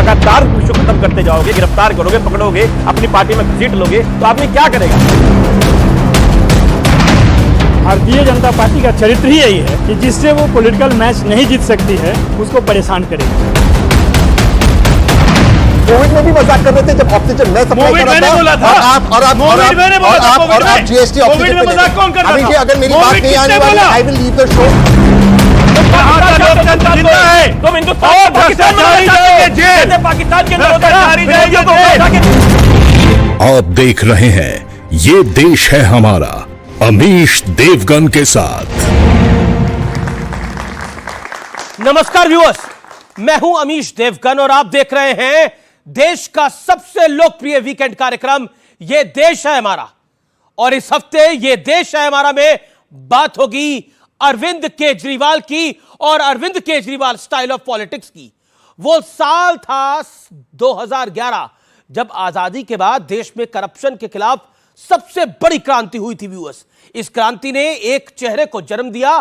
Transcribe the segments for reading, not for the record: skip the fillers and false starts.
लगातार इशू खत्म करते जाओगे, गिरफ्तार करोगे, पकड़ोगे, अपनी पार्टी में घसीट लोगे, तो आदमी क्या करेगा? भारतीय जनता पार्टी का चरित्र ही यही है कि जिससे वो पॉलिटिकल मैच नहीं जीत सकती है उसको परेशान करेगी। कोविड में भी मजाक कर रहे थे जब ऑक्सीजन मैं सप्लाई कर रहा था और आप जीएसटी ऑक्सीजन पे मजाक कौन कर रहा था? अगर मेरी बात नहीं आने वाली I will leave the show. तुम हिंदुस्तान पाकिस्तान के आप देख रहे हैं ये देश है हमारा, अमीश देवगन के साथ। नमस्कार व्यूअर्स, मैं हूं अमीश देवगन और आप देख रहे हैं देश का सबसे लोकप्रिय वीकेंड कार्यक्रम ये देश है हमारा। और इस हफ्ते ये देश है हमारा में बात होगी अरविंद केजरीवाल की और Arvind Kejriwal style of politics की। वो साल था 2011 जब आजादी के बाद देश में करप्शन के खिलाफ सबसे बड़ी क्रांति हुई थी व्यूअर्स। इस क्रांति ने एक चेहरे को जन्म दिया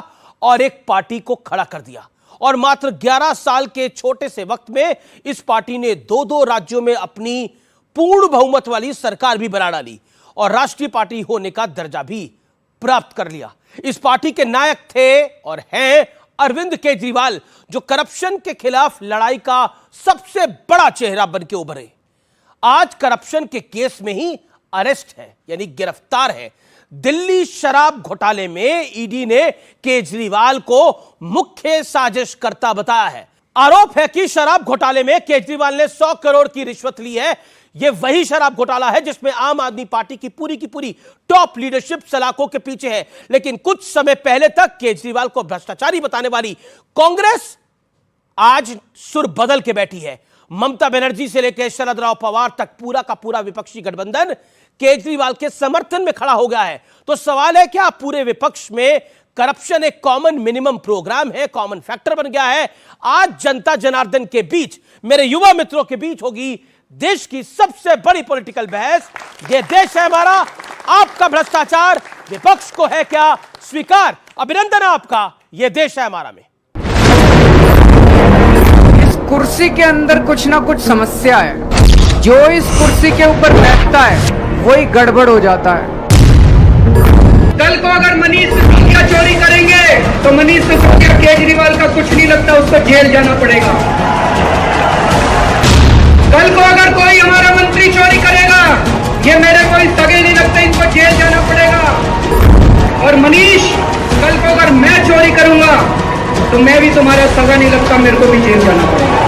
और एक पार्टी को खड़ा कर दिया और मात्र 11 साल के छोटे से वक्त में इस पार्टी ने दो राज्यों में अपनी पूर्ण बहुमत वाली सरकार भी बना डाली और राष्ट्रीय पार्टी होने का दर्जा भी प्राप्त कर लिया। इस पार्टी के नायक थे और हैं अरविंद केजरीवाल, जो करप्शन के खिलाफ लड़ाई का सबसे बड़ा चेहरा बनके उभरे। आज करप्शन के केस में ही अरेस्ट है, यानी गिरफ्तार है। दिल्ली शराब घोटाले में ईडी ने केजरीवाल को मुख्य साजिशकर्ता बताया है। आरोप है कि शराब घोटाले में केजरीवाल ने 100 करोड़ की रिश्वत ली है। यह वही शराब घोटाला है जिसमें आम आदमी पार्टी की पूरी टॉप लीडरशिप सलाखों के पीछे है। लेकिन कुछ समय पहले तक केजरीवाल को भ्रष्टाचारी बताने वाली कांग्रेस आज सुर बदल के बैठी है। ममता बनर्जी से लेकर शरद राव पवार तक पूरा का पूरा विपक्षी गठबंधन केजरीवाल के समर्थन में खड़ा हो गया है। तो सवाल है, क्या पूरे विपक्ष में करप्शन एक कॉमन मिनिमम प्रोग्राम है, कॉमन फैक्टर बन गया है? आज जनता जनार्दन के बीच, मेरे युवा मित्रों के बीच होगी देश की सबसे बड़ी पॉलिटिकल बहस। यह देश है हमारा, आपका भ्रष्टाचार विपक्ष को है क्या स्वीकार? अभिनंदन आपका, यह देश है हमारा में। इस कुर्सी के अंदर कुछ ना कुछ समस्या है। जो इस कुर्सी के ऊपर बैठता है वही गड़बड़ हो जाता है। कल को अगर मनीष सिसोदिया चोरी करेंगे तो मनीष सिसोदिया केजरीवाल का कुछ नहीं लगता, उसको जेल जाना पड़ेगा। कल को अगर कोई हमारा मंत्री चोरी करेगा, ये मेरे कोई सगे नहीं लगते, इनको जेल जाना पड़ेगा। और मनीष, कल को अगर मैं चोरी करूंगा तो मैं भी तुम्हारा सगा नहीं लगता, मेरे को भी जेल जाना पड़ेगा।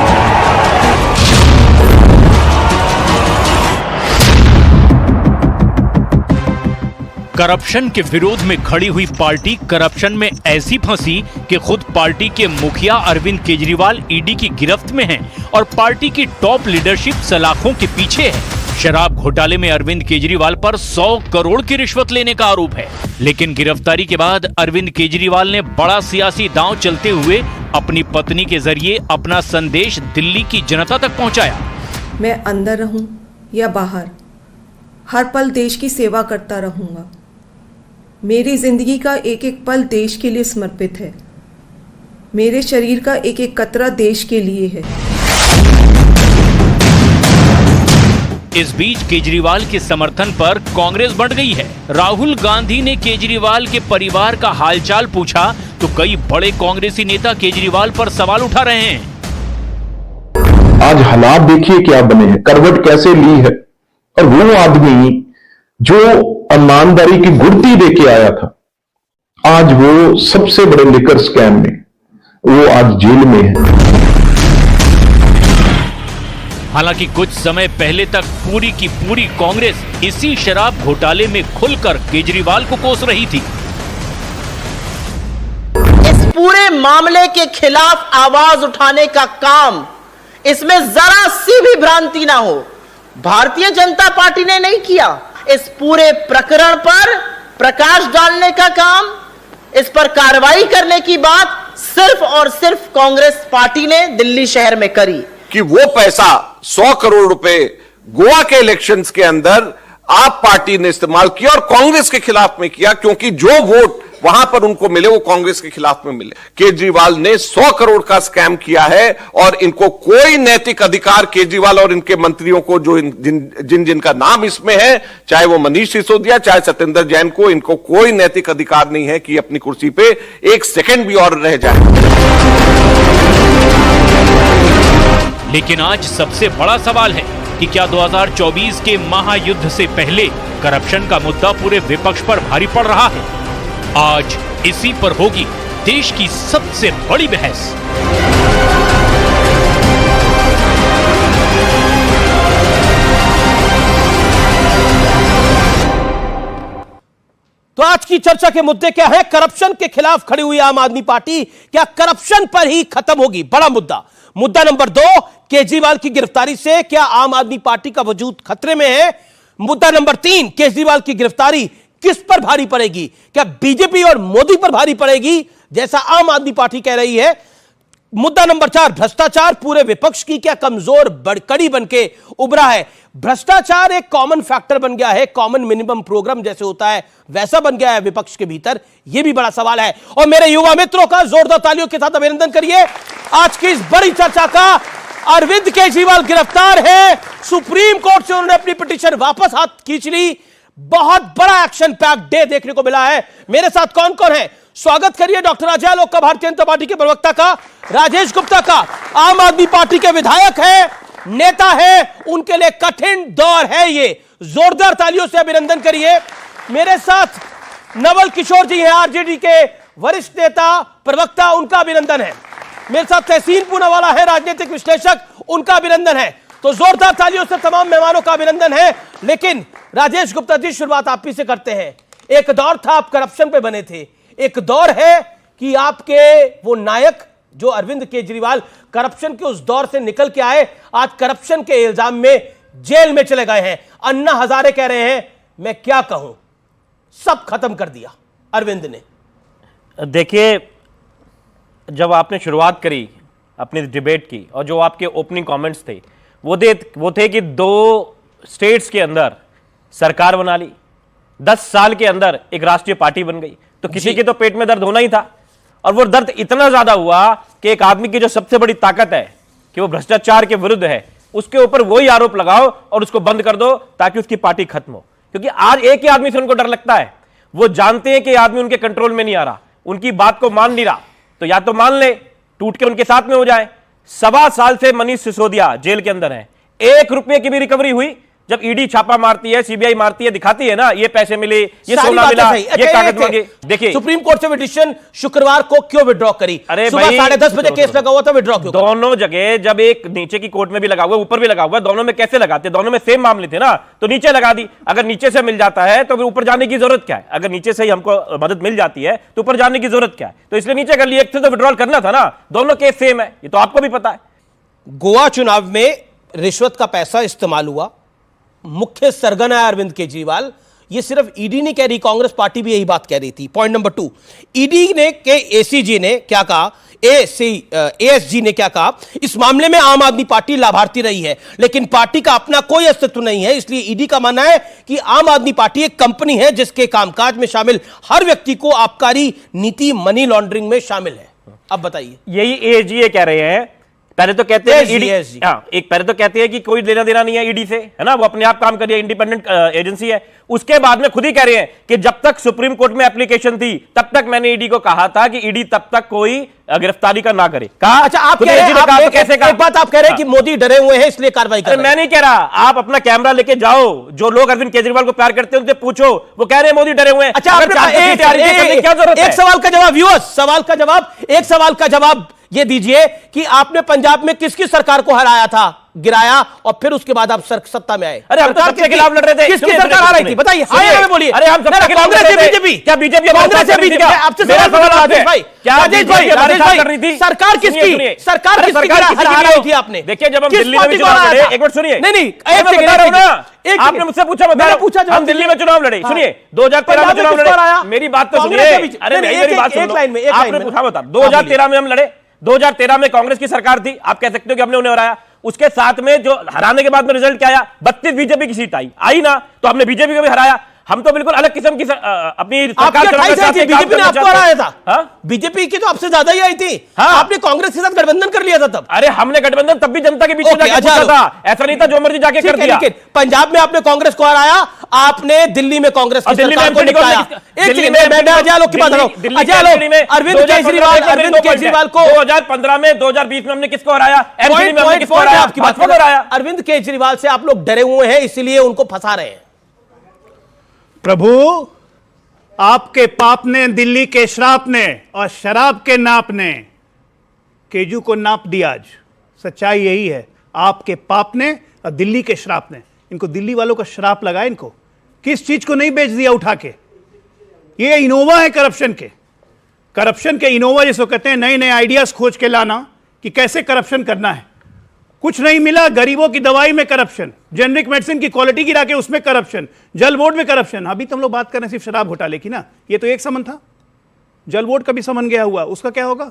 करप्शन के विरोध में खड़ी हुई पार्टी करप्शन में ऐसी फंसी कि खुद पार्टी के मुखिया अरविंद केजरीवाल ईडी की गिरफ्त में हैं और पार्टी की टॉप लीडरशिप सलाखों के पीछे है। शराब घोटाले में अरविंद केजरीवाल पर 100 करोड़ की रिश्वत लेने का आरोप है। लेकिन गिरफ्तारी के बाद अरविंद केजरीवाल ने बड़ा सियासी दांव चलते हुए अपनी पत्नी के जरिए अपना संदेश दिल्ली की जनता तक पहुंचाया। मैं अंदर रहूं या बाहर, हर पल देश की सेवा करता रहूंगा। मेरी जिंदगी का एक एक पल देश के लिए समर्पित है। मेरे शरीर का एक एक कतरा देश के लिए है। इस बीच केजरीवाल के समर्थन पर कांग्रेस बढ़ गई है। राहुल गांधी ने केजरीवाल के परिवार का हालचाल पूछा तो कई बड़े कांग्रेसी नेता केजरीवाल पर सवाल उठा रहे हैं। आज हालात देखिए क्या बने हैं, करवट कैसे ली है। और वो आदमी जो ईमानदारी की गुड़ती देके आया था, आज वो सबसे बड़े लिकर स्कैम में वो आज जेल में है। हालांकि कुछ समय पहले तक पूरी की पूरी कांग्रेस इसी शराब घोटाले में खुलकर केजरीवाल को कोस रही थी। इस पूरे मामले के खिलाफ आवाज उठाने का काम, इसमें जरा सी भी भ्रांति ना हो, भारतीय जनता पार्टी ने नहीं किया। इस पूरे प्रकरण पर प्रकाश डालने का काम, इस पर कार्रवाई करने की बात सिर्फ और सिर्फ कांग्रेस पार्टी ने दिल्ली शहर में करी। कि वो पैसा 100 करोड़ रुपए गोवा के इलेक्शंस के अंदर आप पार्टी ने इस्तेमाल किया और कांग्रेस के खिलाफ में किया, क्योंकि जो वोट वहां पर उनको मिले, वो कांग्रेस के खिलाफ में मिले। केजरीवाल ने 100 करोड़ का स्कैम किया है और इनको कोई नैतिक अधिकार, केजरीवाल और इनके मंत्रियों को, जो जिनका नाम इसमें है, चाहे वो मनीष सिसोदिया, चाहे सत्येंद्र जैन को, इनको कोई नैतिक अधिकार नहीं है कि अपनी कुर्सी पे एक सेकंड भी और रह जाए। लेकिन आज सबसे बड़ा सवाल है कि क्या 2024 के महायुद्ध से पहले करप्शन का मुद्दा पूरे विपक्ष पर भारी पड़ रहा है? आज इसी पर होगी देश की सबसे बड़ी बहस। तो आज की चर्चा के मुद्दे क्या है? करप्शन के खिलाफ खड़ी हुई आम आदमी पार्टी क्या करप्शन पर ही खत्म होगी? बड़ा मुद्दा। मुद्दा नंबर 2, केजरीवाल की गिरफ्तारी से क्या आम आदमी पार्टी का वजूद खतरे में है? मुद्दा नंबर 3, केजरीवाल की गिरफ्तारी किस पर भारी पड़ेगी? क्या बीजेपी और मोदी पर भारी पड़ेगी जैसा आम आदमी पार्टी कह रही है? मुद्दा नंबर 4, भ्रष्टाचार पूरे विपक्ष की क्या कमजोर कड़ी बनके उभरा है? भ्रष्टाचार एक कॉमन फैक्टर बन गया है, कॉमन मिनिमम प्रोग्राम जैसे होता है वैसा बन गया है विपक्ष के भीतर, यह भी बड़ा सवाल है। और मेरे युवा मित्रों का जोरदार तालियों के साथ अभिनंदन करिए। आज की इस बड़ी चर्चा का, अरविंद केजरीवाल गिरफ्तार है, सुप्रीम कोर्ट से उन्होंने अपनी पिटीशन वापस हाथ खींच ली, बहुत बड़ा एक्शन पैक्ड डे देखने को मिला है। मेरे साथ कौन कौन है? स्वागत करिए डॉक्टर अजय आलोक का, भारतीय जनता पार्टी के प्रवक्ता का, राजेश गुप्ता का, आम आदमी पार्टी के विधायक है, नेता है, उनके लिए कठिन दौर है ये, जोरदार तालियों से अभिनंदन करिए। मेरे साथ नवल किशोर जी हैं, आरजेडी के वरिष्ठ नेता, प्रवक्ता, उनका अभिनंदन है। मेरे साथ तहसीन पूनावाला है, राजनीतिक विश्लेषक, उनका अभिनंदन है। तो जोरदार तालियों से तमाम मेहमानों का अभिनंदन है। लेकिन राजेश गुप्ता जी, शुरुआत आप ही से करते हैं। एक दौर था आप करप्शन पे बने थे, एक दौर है कि आपके वो नायक जो अरविंद केजरीवाल करप्शन के उस दौर से निकल के आए, आज करप्शन के इल्जाम में जेल में चले गए हैं। अन्ना हजारे कह रहे हैं, मैं क्या कहूं, सब खत्म कर दिया अरविंद ने। देखिए, जब आपने शुरुआत करी अपनी डिबेट की और जो आपके ओपनिंग कमेंट्स थे वो थे कि 2 स्टेट्स के अंदर सरकार बना ली, 10 साल के अंदर एक राष्ट्रीय पार्टी बन गई, तो किसी के तो पेट में दर्द होना ही था। और वो दर्द इतना ज्यादा हुआ कि एक आदमी की जो सबसे बड़ी ताकत है कि वो भ्रष्टाचार के विरुद्ध है, उसके ऊपर वही आरोप लगाओ और उसको बंद कर दो ताकि उसकी पार्टी खत्म हो। क्योंकि आज एक ही आदमी से उनको डर लगता है, वो जानते हैं कि आदमी उनके कंट्रोल में नहीं आ रहा, उनकी बात को मान नहीं रहा, तो या तो मान ले, टूट के उनके साथ में हो जाए। 1.25 साल से मनीष सिसोदिया जेल के अंदर है, 1 रुपए की भी रिकवरी हुई? जब ईडी छापा मारती है, सीबीआई मारती है, दिखाती है ना, ये पैसे मिले, ये सोना मिला, ये कागज मांगे। देखिए, सुप्रीम कोर्ट से पिटीशन शुक्रवार को क्यों विड्रॉ करी? अरे सुबह 10:30 बजे केस लगा हुआ था, विड्रॉ क्यों? दोनों जगह, जब एक नीचे की कोर्ट में भी लगा हुआ, ऊपर भी लगा हुआ, दोनों में कैसे लगाते? दोनों में सेम मामले थे ना, तो नीचे लगा दी। अगर नीचे से मिल जाता है तो फिर ऊपर जाने की जरूरत क्या है? अगर नीचे से ही हमको मदद मिल जाती है तो ऊपर जाने की जरूरत क्या है? तो इसलिए नीचे कर लिए, एक से तो विड्रॉल करना था ना। दोनों केस सेम है, ये तो आपको भी पता है। गोवा चुनाव में रिश्वत का पैसा इस्तेमाल हुआ, मुख्य सरगना है अरविंद केजरीवाल। ये सिर्फ ईडी नहीं कह रही, कांग्रेस पार्टी भी यही बात कह रही थी। पॉइंट नंबर 2, ईडी ने के एसीजी ने क्या कहा, एएसजी ने क्या कहा, इस मामले में आम आदमी पार्टी लाभार्थी रही है, लेकिन पार्टी का अपना कोई अस्तित्व नहीं है। इसलिए ईडी का मानना है कि आम आदमी पार्टी एक कंपनी है जिसके कामकाज में शामिल हर व्यक्ति को आबकारी नीति, मनी लॉन्ड्रिंग में शामिल है। अब बताइए। यही एएसजी कह रहे हैं। पहले तो कहते हैं ईडी, एक पहले तो कहते हैं कि कोई लेना देना नहीं है ईडी से, है ना, वो अपने आप काम कर रही है, इंडिपेंडेंट एजेंसी है। उसके बाद में खुद ही कह रहे हैं कि जब तक सुप्रीम कोर्ट में एप्लीकेशन थी तब तक मैंने ईडी को कहा था कि ईडी तब तक कोई गिरफ्तारी का ना करे। कहा, अच्छा, आप कह रहे हैं, कैसे एक बात आप कह रहे हैं कि मोदी डरे हुए हैं इसलिए कार्रवाई कर रहे हैं। मैं नहीं कह रहा, आप अपना कैमरा लेके जाओ, जो लोग अरविंद केजरीवाल को प्यार करते हैं उनसे पूछो, वो कह रहे हैं मोदी डरे हुए हैं। अच्छा, एक सवाल का जवाब, व्यूअर्स, एक सवाल का जवाब ये दीजिए कि आपने पंजाब में किसकी सरकार को हराया था, गिराया, और फिर उसके बाद आप सत्ता में आए? अरे हम सरकार के खिलाफ लड़ रहे थे। किसकी सरकार आ रही थी बताइए? हां, बोलिए। अरे हम सत्ता के खिलाफ लड़ रहे थे। बीजेपी, क्या बीजेपी कांग्रेस से बीजेपी? आपसे सवाल राजेश भाई, राजेश भाई, कर रही थी सरकार किसकी? सरकार किसकी हरा रही थी आपने? देखिए, जब हम दिल्ली में चुनाव लड़े, एक मिनट सुनिए। नहीं, आपने मुझसे पूछा, मैंने पूछा, हम दिल्ली में चुनाव लड़े। सुनिए, 2013 में चुनाव लड़े, मेरी बात तो सुनिए। अरे मेरी बात सुनो, आपने पूछा, बता, 2013 में हम लड़े, 2013 में कांग्रेस की सरकार थी, आप कह सकते हो कि हमने उन्हें हराया। उसके साथ में जो हराने के बाद में रिजल्ट क्या आया, 32 बीजेपी की सीट आई ना, तो हमने बीजेपी को भी हराया। हम तो बिल्कुल अलग किस्म की अपनी आपके 28 आई थी, बीजेपी ने आपको हराया था। हाँ? बीजेपी की तो आपसे ज्यादा ही आई थी। हाँ? आपने कांग्रेस के साथ गठबंधन कर लिया था तब। अरे हमने गठबंधन तब भी जनता के बीच में जाके पूछा था, ऐसा नहीं था जो मर्जी जाके कर दिया। लेकिन पंजाब में आपने कांग्रेस को हराया, आपने दिल्ली में कांग्रेस की सरकार को निपटाया। एक सेकंड, मैं अजय आलोक की बात कर रहा हूं। अजय आलोक, अरविंद केजरीवाल को 2015 में 2020 में हमने किसको हराया? आपकी बात कर रहा है। अरविंद केजरीवाल से आप लोग डरे हुए हैं, इसीलिए उनको फंसा रहे हैं। प्रभु, आपके पाप ने, दिल्ली के श्राप ने और शराब के नाप ने केजू को नाप दिया। आज सच्चाई यही है, आपके पाप ने और दिल्ली के श्राप ने। इनको दिल्ली वालों का श्राप लगा। इनको किस चीज को नहीं बेच दिया उठा के? ये इनोवा है करप्शन के इनोवा जिसको कहते हैं, नए नए आइडियाज खोज के लाना कि कैसे करप्शन करना है। कुछ नहीं मिला, गरीबों की दवाई में करप्शन, जेनरिक मेडिसिन की क्वालिटी गिरा के उसमें करप्शन, जल बोर्ड में करप्शन। अभी तुम लोग बात कर रहे हैं सिर्फ शराब घोटाले की ना, ये तो एक समन था। जल बोर्ड का भी समन गया हुआ, उसका क्या होगा?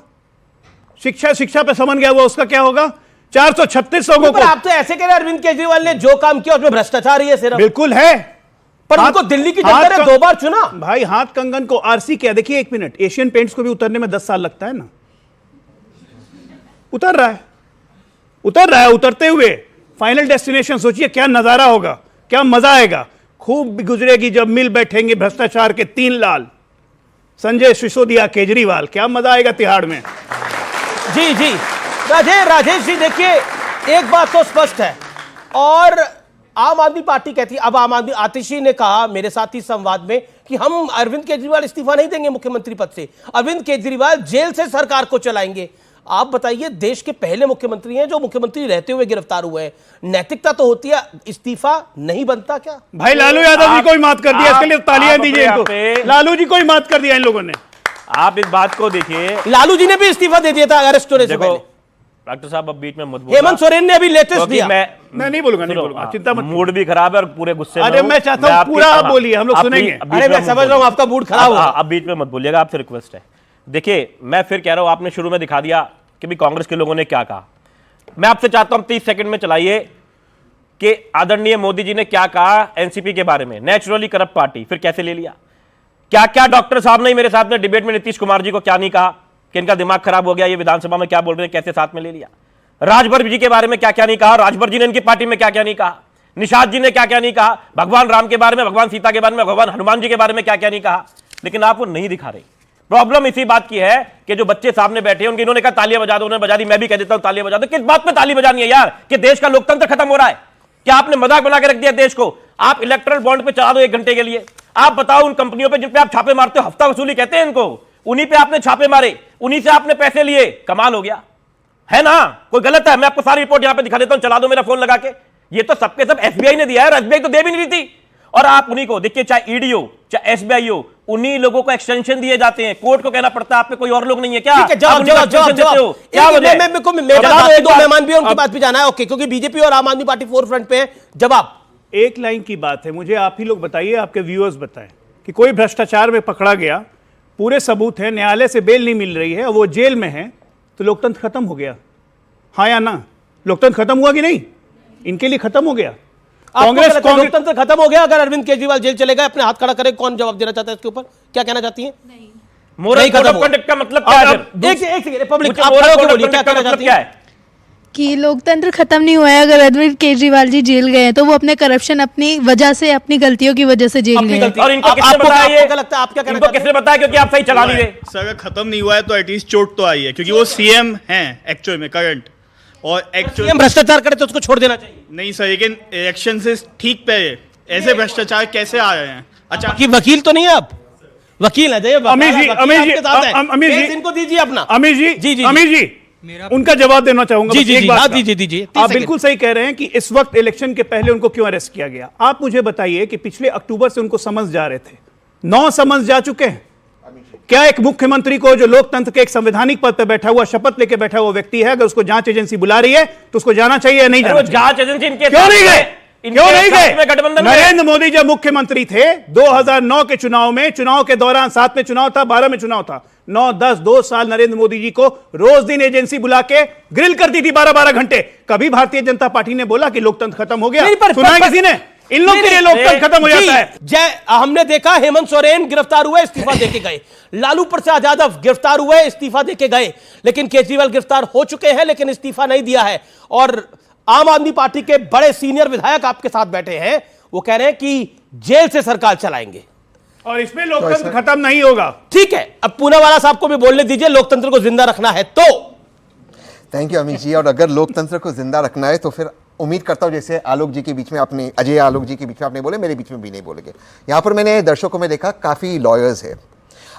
शिक्षा पे समन गया हुआ, उसका क्या होगा? 436 लोगों को। आप तो ऐसे कह रहे हैं अरविंद केजरीवाल ने जो काम किया उसमें भ्रष्टाचार ही है सिर्फ। बिल्कुल है, पर उनको दिल्ली की जनता ने 2 बार चुना। भाई हाथ कंगन को आरसी क्या? देखिए एक मिनट, एशियन पेंट्स को भी उतरने में 10 साल लगता है ना। उतर रहा है, उतरते हुए फाइनल डेस्टिनेशन सोचिए क्या नजारा होगा, क्या मजा आएगा। खूब गुजरेगी जब मिल बैठेंगे भ्रष्टाचार के 3 लाल, संजय सिसोदिया, केजरीवाल। क्या मजा आएगा तिहाड़ में। जी राजेश जी, देखिए एक बात तो स्पष्ट है, और आम आदमी पार्टी कहती है, अब आम आदमी, आतिशी ने कहा मेरे साथ ही संवाद में कि हम अरविंद केजरीवाल इस्तीफा नहीं देंगे मुख्यमंत्री पद से, अरविंद केजरीवाल जेल से सरकार को चलाएंगे। आप बताइए, देश के पहले मुख्यमंत्री हैं जो मुख्यमंत्री रहते हुए गिरफ्तार हुए हैं, नैतिकता तो होती है, इस्तीफा नहीं बनता क्या? भाई लालू यादव जी को ही मात कर दिया, इसके लिए तालियां दीजिए इनको। लालू जी को ही मात कर दिया इन लोगों ने। आप इस बात को देखिए, लालू जी ने भी इस्तीफा दे दिया था अरेस्ट होने से पहले। डॉक्टर साहब अब बीच में मत बोलिए। हेमंत सोरेन ने अभी लेटेस्ट दिया। मैं नहीं बोलूंगा, चिंता मत। मूड भी खराब है और पूरे गुस्से में। अरे मैं चाहता हूं पूरा आप बोलिए, हम लोग सुनेंगे। अरे मैं समझ रहा हूं आपका मूड खराब है। अब बीच में मत बोलिएगा, आपसे रिक्वेस्ट है। देखिए मैं फिर कह रहा हूं, आपने शुरू में दिखा दिया कि भी कांग्रेस के लोगों ने क्या कहा। मैं आपसे चाहता हूं 30 सेकंड में चलाइए कि आदरणीय मोदी जी ने क्या कहा एनसीपी के बारे में। नेचुरली करप्ट पार्टी, फिर कैसे ले लिया? क्या क्या डॉक्टर साहब ने मेरे साथ में डिबेट में नीतीश कुमार जी को क्या नहीं कहा कि इनका दिमाग खराब हो गया, ये विधानसभा में क्या बोल रहे हैं, कैसे साथ में ले लिया? राजभर जी के बारे में क्या क्या नहीं कहा, राजभर जी ने इनकी पार्टी में क्या क्या नहीं कहा, निषाद जी ने क्या क्या नहीं कहा, भगवान राम के बारे में, भगवान सीता के बारे में, भगवान हनुमान जी के बारे में क्या क्या नहीं कहा, लेकिन आप वो नहीं दिखा रहे। प्रॉब्लम इसी बात की है कि जो बच्चे सामने बैठे हैं उनके, इन्होंने कहा तालियां बजा दो, उन्होंने बजा दी, मैं भी कह देता हूं तालियां बजा दो। किस बात में ताली बजानी है यार? कि देश का लोकतंत्र खत्म हो रहा है? क्या आपने मजाक बना के रख दिया देश को? आप इलेक्ट्रल बॉन्ड पे चला दो 1 घंटे के लिए। आप बताओ उन कंपनियों पे जिन पे आप छापे मारते हो, हफ्ता वसूली कहते हैं इनको, उन्हीं पे आपने छापे मारे, उन्हीं से आपने पैसे लिए। कमाल हो गया है ना? कोई गलत है? मैं आपको सारी रिपोर्ट यहां पे दिखा देता हूं, चला दो मेरा फोन लगा के। ये तो सबके सब एसबीआई ने दिया है, एसबीआई तो दे भी नहीं थी। और आप उन्हीं को देखिए, चाहे ईडी हो चाहे एसबीआई हो, उन्हीं लोगों को एक्सटेंशन दिए जाते हैं। कोर्ट को कहना पड़ता है आप पे कोई और लोग नहीं है क्या? जवाब क्या वजह? मेरे 2 मेहमान भी उनकी बात भी जाना है। ओके, क्योंकि बीजेपी और आम आदमी पार्टी फोर फ्रंट पे है। जवाब एक लाइन की बात है, मुझे आप ही लोग बताइए, आपके व्यूअर्स बताएं कि कोई भ्रष्टाचार में पकड़ा गया, पूरे सबूत है, न्यायालय से बेल नहीं मिल रही है और वो जेल में है, तो लोकतंत्र खत्म हो गया? हाँ या ना? लोकतंत्र खत्म हुआ कि नहीं? इनके लिए खत्म हो गया। कांग्रेस लोकतंत्र खत्म हो गया अगर अरविंद केजरीवाल जेल चले गए? अपने हाथ खड़ा करे, कौन जवाब देना चाहता है इसके ऊपर? क्या कहना चाहती है? मोरल कोड ऑफ कंडक्ट का मतलब क्या है? एक सेकंड, रिपब्लिक आप खड़े होकर बोलिए, क्या कहना चाहती है? कि लोकतंत्र खत्म नहीं हुआ है। अगर अरविंद केजरीवाल जी जेल गए हैं तो वो अपने करप्शन, अपनी वजह से, अपनी गलतियों की वजह से जेल गए हैं। और इनको किसने बताया? ये लगता है आप क्या कहना चाहते हैं? किसने बताया? क्योंकि आप सही चला नहीं रहे। सर अगर खत्म नहीं हुआ है तो एटलीस्ट चोट तो आई है, क्योंकि वो सीएम हैं एक्चुअल में करंट, और एक्चुअल भ्रष्टाचार करे तो उसको छोड़ देना चाहिए। नहीं सर, लेकिन इलेक्शन से ठीक पे ऐसे भ्रष्टाचार कैसे आ रहे हैं? अच्छा, वकील तो नहीं है आप? वकील है अमीर जी, इनको दीजिए अपना। अमीर जी उनका जवाब देना चाहूंगा। दीजिए। आप बिल्कुल सही कह रहे हैं कि इस वक्त इलेक्शन के पहले उनको क्यों अरेस्ट किया गया। आप मुझे बताइए कि पिछले अक्टूबर से उनको समन्स जा रहे थे, 9 समन्स जा चुके हैं। क्या एक मुख्यमंत्री को, जो लोकतंत्र के एक संवैधानिक पद पर बैठा हुआ, शपथ लेके बैठा हुआ व्यक्ति है, अगर उसको जांच एजेंसी बुला रही है तो उसको जाना चाहिए या नहीं जाना चाहिए? जांच एजेंसी इनके क्यों नहीं गए? क्यों नहीं गए? गठबंधन नरेंद्र मोदी जब मुख्यमंत्री थे 2009 के चुनाव में, चुनाव के दौरान 7 में चुनाव था, 12 में चुनाव था, 9, 10, 2 साल नरेंद्र मोदी जी को रोज दिन एजेंसी बुला के ग्रिल करती थी 12-12 घंटे। कभी भारतीय जनता पार्टी ने बोला कि लोकतंत्र खत्म हो गया? सुना किसी ने? इन लोग के लिए लोकतंत्र खत्म हो जाता है। जय, हमने देखा हेमंत सोरेन गिरफ्तार हुए, इस्तीफा देके गए, लालू प्रसाद यादव गिरफ्तार हुए, इस्तीफा देके गए, लेकिन केजरीवाल गिरफ्तार हो चुके हैं लेकिन इस्तीफा नहीं दिया है। और आम आदमी पार्टी के बड़े सीनियर विधायक आपके साथ बैठे हैं, वो कह रहे हैं कि जेल से सरकार चलाएंगे और इसमें लोकतंत्र खत्म नहीं होगा। ठीक है, अब पूनावाला साहब को भी बोलने दीजिए, लोकतंत्र को जिंदा रखना है तो। थैंक यू अमित जी। और अगर लोकतंत्र को जिंदा रखना है तो फिर उम्मीद करता हूं जैसे आलोक जी के बीच में आपने, अजय आलोक जी के बीच में आपने बोले, मेरे बीच में भी नहीं बोलेंगे। यहां पर मैंने दर्शकों में देखा काफी लॉयर्स है।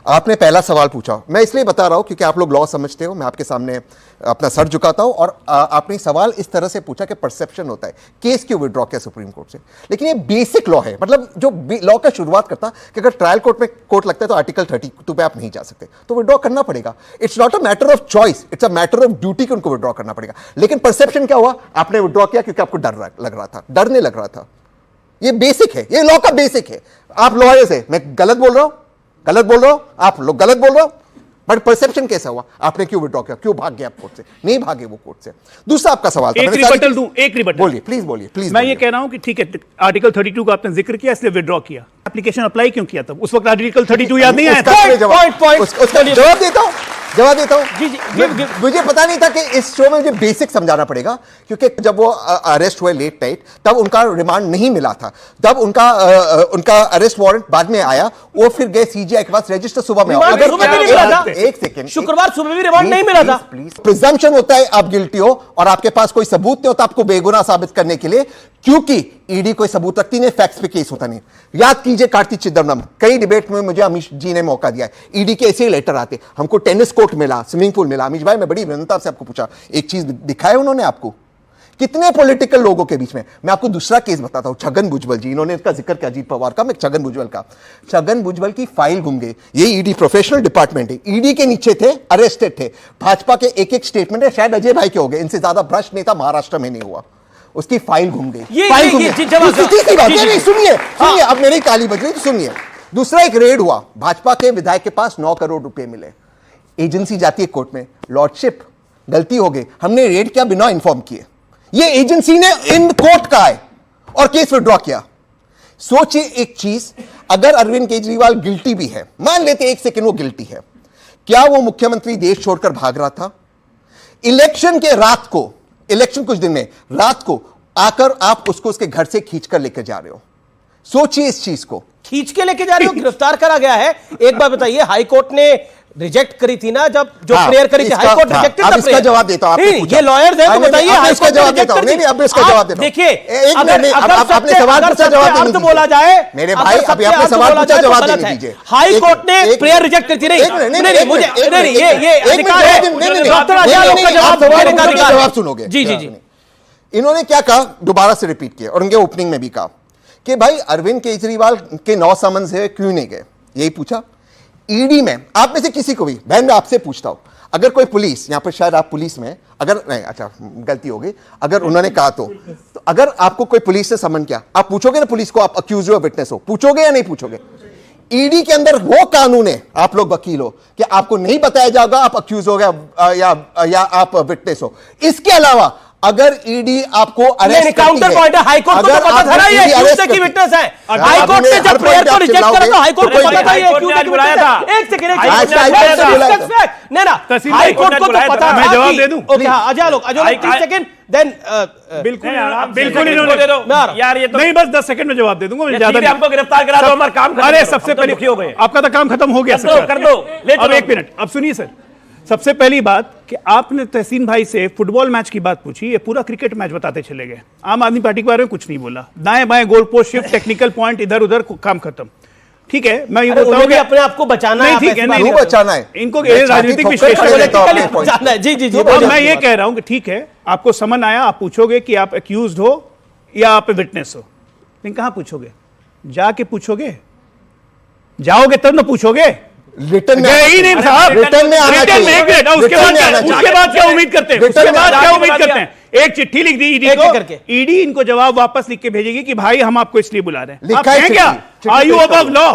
आपने पहला सवाल पूछा, मैं इसलिए बता रहा हूं क्योंकि आप लोग लॉ समझते हो, मैं आपके सामने अपना सर झुकाता हूं। और आपने सवाल इस तरह से पूछा कि परसेप्शन होता है, केस क्यों विड्रॉ किया सुप्रीम कोर्ट से, लेकिन ये बेसिक लॉ है। मतलब जो लॉ का शुरुआत करता कि अगर ट्रायल कोर्ट में कोर्ट लगता है तो आर्टिकल 32 पे आप नहीं जा सकते, तो विड्रॉ करना पड़ेगा। It's not a matter of choice, it's a matter of duty कि उनको विड्रॉ करना पड़ेगा। लेकिन परसेप्शन क्या हुआ, आपने विड्रॉ किया क्योंकि आपको डर लग रहा था, डर नहीं लग रहा था। ये बेसिक है, ये लॉ का बेसिक है। आप लॉयर्स है, मैं गलत बोल रहा हूं, गलत बोल रहा हूं, आप लोग गलत बोल रहे हो, बट परसेप्शन कैसा हुआ, आपने क्यों विड्रॉ किया, क्यों भाग गया आप कोर्ट से, नहीं भागे वो कोर्ट से। दूसरा आपका सवाल था, एक रिबटल दूं, एक रिबटल बोलिए, प्लीज बोलिए, प्लीज। मैं ये कह रहा हूं कि ठीक है, आर्टिकल 32 का आपने जिक्र किया इसलिए विड्रॉ किया, एप्लीकेशन अप्लाई क्यों किया तब, उस वक्त आर्टिकल 32 याद नहीं आया था। जवाब देता हूं, जवाब देता हूं। मुझे पता नहीं था कि इस शो में मुझे बेसिक समझाना पड़ेगा, क्योंकि जब वो अरेस्ट हुए लेट नाइट तब उनका रिमांड नहीं मिला था, तब उनका अरेस्ट वारंट बाद में आया, वो फिर गए सीजीआई के पास, रजिस्टर सुबह में। एक सेकंड, शुक्रवार सुबह भी रिमांड नहीं मिला था। प्रिजम्पशन होता है आप गिल्टी हो और आपके पास कोई सबूत नहीं होता आपको बेगुनाह साबित करने के लिए, क्योंकि ईडी कोई सबूत रखती नहीं, फैक्ट्स पे केस होता नहीं। याद कीजिए कार्ति चिदम्बरम, कई डिबेट में मुझे अमीश जी ने मौका दिया है, ईडी के ऐसे ही लेटर आते, हमको टेनिस कोर्ट मिला, स्विमिंग पूल मिला। अमीश भाई मैं बड़ी विनम्रता से आपको पूछा, एक चीज दिखाया उन्होंने आपको, कितने पॉलिटिकल लोगों के बीच में। मैं आपको दूसरा केस बताता हूं, छगन भुजबल जी, इन्होंने इसका जिक्र किया अजीत पवार का, मैं छगन भुजबल का। छगन भुजबल की फाइल घूम गई, ये ईडी प्रोफेशनल डिपार्टमेंट है, ईडी के नीचे थे, अरेस्टेड थे, भाजपा के एक एक स्टेटमेंट है, शायद अजय भाई के हो गए, इनसे ज्यादा भ्रष्ट नेता महाराष्ट्र में नहीं हुआ, उसकी फाइल घूम गई। फाइल घूम गई, सुनिए, अब मेरी काली बज रही तो सुनिए। दूसरा एक रेड हुआ, भाजपा के विधायक के पास 9 करोड़ रुपए मिले, एजेंसी जाती है कोर्ट में, लॉर्डशिप गलती हो गई, हमने रेड किया बिना इन्फॉर्म किए, ये एजेंसी ने इन कोर्ट का है और केस विड्रॉ किया। सोचिए एक चीज, अगर अरविंद केजरीवाल गिल्टी भी है, मान लेते एक सेकंड वो गिल्टी है, क्या वो मुख्यमंत्री देश छोड़कर भाग रहा था? इलेक्शन के रात को, इलेक्शन कुछ दिन में रात को आकर आप उसको उसके घर से खींचकर लेकर जा रहे हो। सोचिए इस चीज को, खींच के लेके जा रहे हो, गिरफ्तार करा गया है। एक बात बताइए, हाई कोर्ट ने रिजेक्ट करी थी ना, जब जो प्रेयर करी थी हाई कोर्ट रिजेक्टेड था। इसका जवाब देता हूं, आपने पूछा, ये लॉयर्स हैं तो बताइए, हाई कोर्ट जवाब देता हूं। नहीं, अब इसका जवाब देता हूं। देखिए, आपने सवाल पूछा, जवाब देने बोला जाए मेरे भाई, अभी आपने सवाल पूछा, जवाब देने दीजिए। हाई कोर्ट ने प्रेयर रिजेक्ट करी थी, नहीं मुझे ये अधिकार है, डॉक्टर आजाद का जवाब सुनोगे। जी जी जी। इन्होंने क्या कहा, दोबारा से रिपीट किया, और उनके ओपनिंग में भी कहा कि भाई अरविंद केजरीवाल के 9 समन्स है, क्यों नहीं गए, यही पूछा। ईडी में आप में से किसी को भी, बहन मैं आपसे पूछता हूं, अगर कोई पुलिस, यहां पर शायद आप पुलिस में, अगर नहीं, अच्छा गलती हो गई, अगर उन्होंने कहा तो अगर आपको कोई पुलिस से समन किया, आप पूछोगे ना पुलिस को, आप अक्यूज हो, विटनेस हो, पूछोगे या नहीं पूछोगे? ईडी के अंदर वो कानून है, आप लोग वकील हो, कि आपको नहीं बताया जाएगा आप अक्यूज हो गया या आप विटनेस हो। इसके अलावा अगर ईडी आपको अरेस्ट काउंटर पॉइंट है, हाई कोर्ट को तो पता था ना ये एक्यूज की विटनेस है। हाई कोर्ट ने जब प्रेयर को रिजेक्ट करा तो हाई कोर्ट को पता था ये एक्यूज की बुलाया था। एक सेकंड, नहीं ना, हाई कोर्ट को तो पता था। मैं जवाब दे दूं? ओके, हां, अजय लोग 30 सेकंड, देन बिल्कुल इन्होंने यार, ये तो नहीं, बस 10 सेकंड में जवाब दे दूंगा, ज्यादा नहीं। आपको गिरफ्तार करा दो, हमारा काम। अरे सबसे पहले हो गए, आपका तो काम खत्म हो गया, कर दो। अब एक मिनट, अब सुनिए सर, सबसे पहली बात कि आपने तहसीन भाई से फुटबॉल मैच की बात पूछी, ये पूरा क्रिकेट मैच बताते चले गए, आम आदमी पार्टी के बारे में कुछ नहीं बोला, दाएं बाएं goal post shift, technical point इधर उधर, काम खत्म। ठीक है, मैं ये बताऊं कि अपने आप को बचाना है, ठीक है, नहीं बचाना है, इनको राजनीतिक विश्लेषण है। जी जी जी, मैं ये कह रहा हूं कि ठीक है, आपको समन आया, आप पूछोगे कि आप एक्यूज्ड हो या आप विटनेस हो, लेकिन कहां पूछोगे? जाके पूछोगे, जाओगे तब ना पूछोगे, रिटर्न में ही नहीं साहब, रिटर्न में आना चाहिए। उसके बाद क्या उम्मीद करते हैं? उसके बाद क्या उम्मीद करते हैं? एक चिट्ठी लिख दी ईडी को, ईडी इनको जवाब वापस लिख के भेजेगी कि भाई हम आपको इसलिए बुला रहे हैं। आप हैं क्या? Are you above law?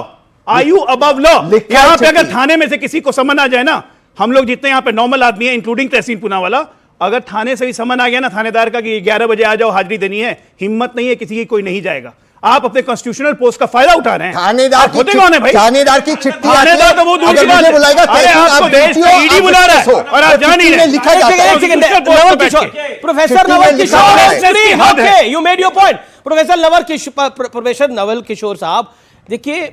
Are you above law? यहाँ पे अगर थाने में से किसी को समन आ जाए ना, हम लोग जितने यहाँ पे नॉर्मल आदमी है, इंक्लूडिंग तहसीन पूनावाला, अगर थाने से ही समन आ गया ना थानेदार का कि 11 बजे आ जाओ, हाजिरी देनी है, हिम्मत नहीं है किसी की, कोई नहीं जाएगा। आप अपने कॉन्स्टिट्यूशनल पोस्ट का फायदा उठा रहे हैं। थानेदार आप होते कौन है भाई? थानेदार की चिट्ठी थानेदार तो वो दूर की बात है। बुलाएगा, अरे आपको देश का ईडी बुला रहा है और आप जान ही नहीं। लिखा जाता है। Naval Kishore, professor Naval Kishore, you made your point. Professor Naval Kishore साहब, देखिए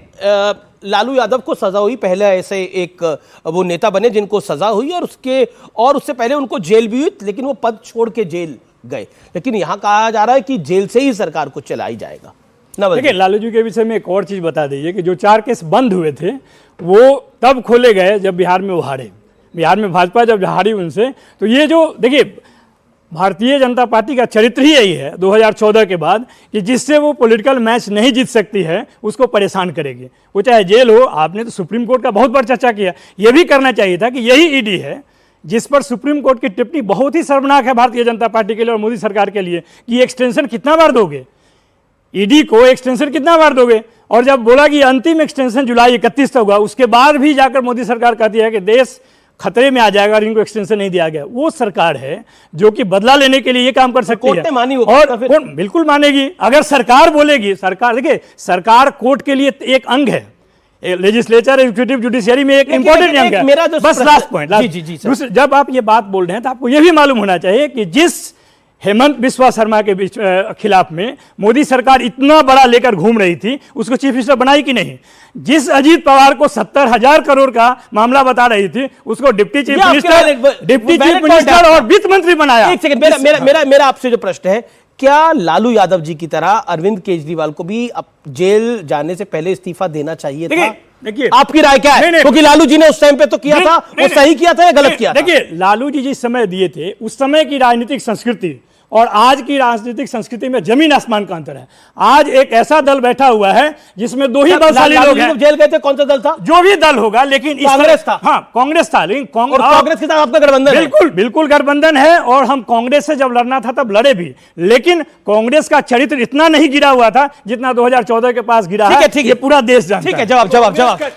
लालू यादव को सजा हुई, पहले ऐसे एक वो नेता बने जिनको सजा हुई और उससे पहले उनको जेल भी हुई, लेकिन वो पद छोड़ के जेल गए। लेकिन यहां कहा जा रहा है कि जेल से ही सरकार को चलाई जाएगा। देखिए, लालू जी के विषय में एक और चीज बता दीजिए कि जो 4 केस बंद हुए थे वो तब खोले गए जब बिहार में वो हारे। बिहार में भाजपा जब हारी उनसे, तो ये जो देखिए भारतीय जनता पार्टी का चरित्र ही यही है 2014 के बाद कि जिससे वो पॉलिटिकल मैच नहीं जीत सकती है उसको परेशान करेगी, वो चाहे जेल हो। आपने तो सुप्रीम कोर्ट का बहुत बार चर्चा किया, यह भी करना चाहिए था कि यही ईडी है जिस पर सुप्रीम कोर्ट की टिप्पणी बहुत ही शर्मनाक है भारतीय जनता पार्टी के लिए और मोदी सरकार के लिए कि एक्सटेंशन कितना बार दोगे, ईडी को एक्सटेंशन कितना बार दोगे। और जब बोला कि अंतिम एक्सटेंशन जुलाई 31 तक होगा, उसके बाद भी जाकर मोदी सरकार कहती है कि देश खतरे में आ जाएगा और इनको एक्सटेंशन नहीं दिया गया। वो सरकार है जो कि बदला लेने के लिए ये काम कर सकती है और बिल्कुल मानेगी अगर सरकार बोलेगी। सरकार देखिए, सरकार कोर्ट के लिए एक अंग है, लेजिस्लेचर एग्जीक्यूटिव जुडिशियरी में एक इंपॉर्टेंट अंग है। बस लास्ट पॉइंट, जब आप ये बात बोल रहे हैं तो आपको ये भी मालूम होना चाहिए कि जिस हेमंत बिस्वा शर्मा के खिलाफ में मोदी सरकार इतना बड़ा लेकर घूम रही थी, उसको चीफ मिनिस्टर बनाई कि नहीं? जिस अजीत पवार को 70,000 करोड़ का मामला बता रही थी, उसको डिप्टी चीफ मिनिस्टर और वित्त मंत्री बनाया। एक सेकंड, मेरा आपसे जो प्रश्न है, क्या लालू यादव जी की तरह अरविंद केजरीवाल को भी अब जेल जाने से पहले इस्तीफा देना चाहिए था? देखिए, आपकी राय क्या है? क्योंकि लालू जी ने उस टाइम पे तो किया था, वो सही किया था या गलत किया था? देखिए, लालू जी जिस समय दिए थे उस समय की राजनीतिक संस्कृति और आज की राजनीतिक संस्कृति में जमीन आसमान का अंतर है। आज एक ऐसा दल बैठा हुआ है जिसमें 2 ही बलशाली लोग हैं। जेल गए थे, कौन सा दल था? जो भी दल होगा, लेकिन कांग्रेस था। हाँ, कांग्रेस था, लेकिन कांग्रेस के साथ आपका गठबंधन बिल्कुल गठबंधन है और हम कांग्रेस से जब लड़ना था तब लड़े भी, लेकिन कांग्रेस का चरित्र इतना नहीं गिरा हुआ था जितना 2014 के पास गिरा है। ठीक है, ये पूरा देश जानता है। ठीक है, जवाब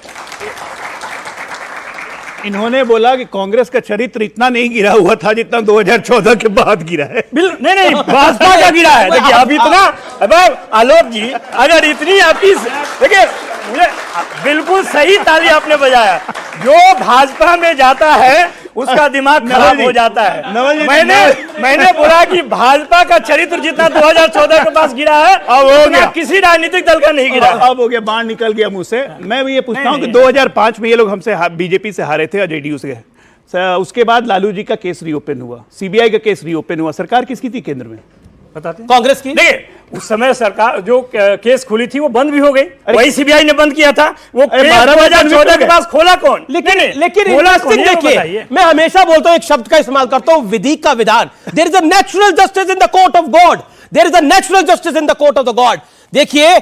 इन्होंने बोला कि कांग्रेस का चरित्र इतना नहीं गिरा हुआ था जितना 2014 के बाद गिरा है। नहीं, भाजपा का गिरा है। देखिए, अब इतना, अब आलोक जी अगर इतनी आपकी, देखिए बिल्कुल सही ताली आपने बजाया। जो भाजपा में जाता है उसका दिमाग खराब हो जाता है। मैंने बोला कि भाजपा का चरित्र जितना 2014 के पास गिरा है, अब हो गया, किसी राजनीतिक दल का नहीं गिरा। अब हो गया, बाण निकल गया मुंह से। मैं ये पूछता हूं कि 2005 में ये लोग हमसे बीजेपी से हारे थे और जेडीयू से। उसके बाद लालू जी का केस रीओपन हुआ, सीबीआई का केस रीओपन हुआ। सरकार किसकी थी केंद्र में? बताते हैं। कांग्रेस की। देखिए, उस समय सरकार जो केस खुली थी वो बंद भी हो गई, वही सीबीआई ने बंद किया था। वो 2014 के पास खोला कौन? लेकिन देखिए, मैं हमेशा बोलता हूं, एक शब्द का इस्तेमाल करता हूं, विधि का विधान। There is a natural justice in the court of God. There is a natural justice in the court of the God. देखिए,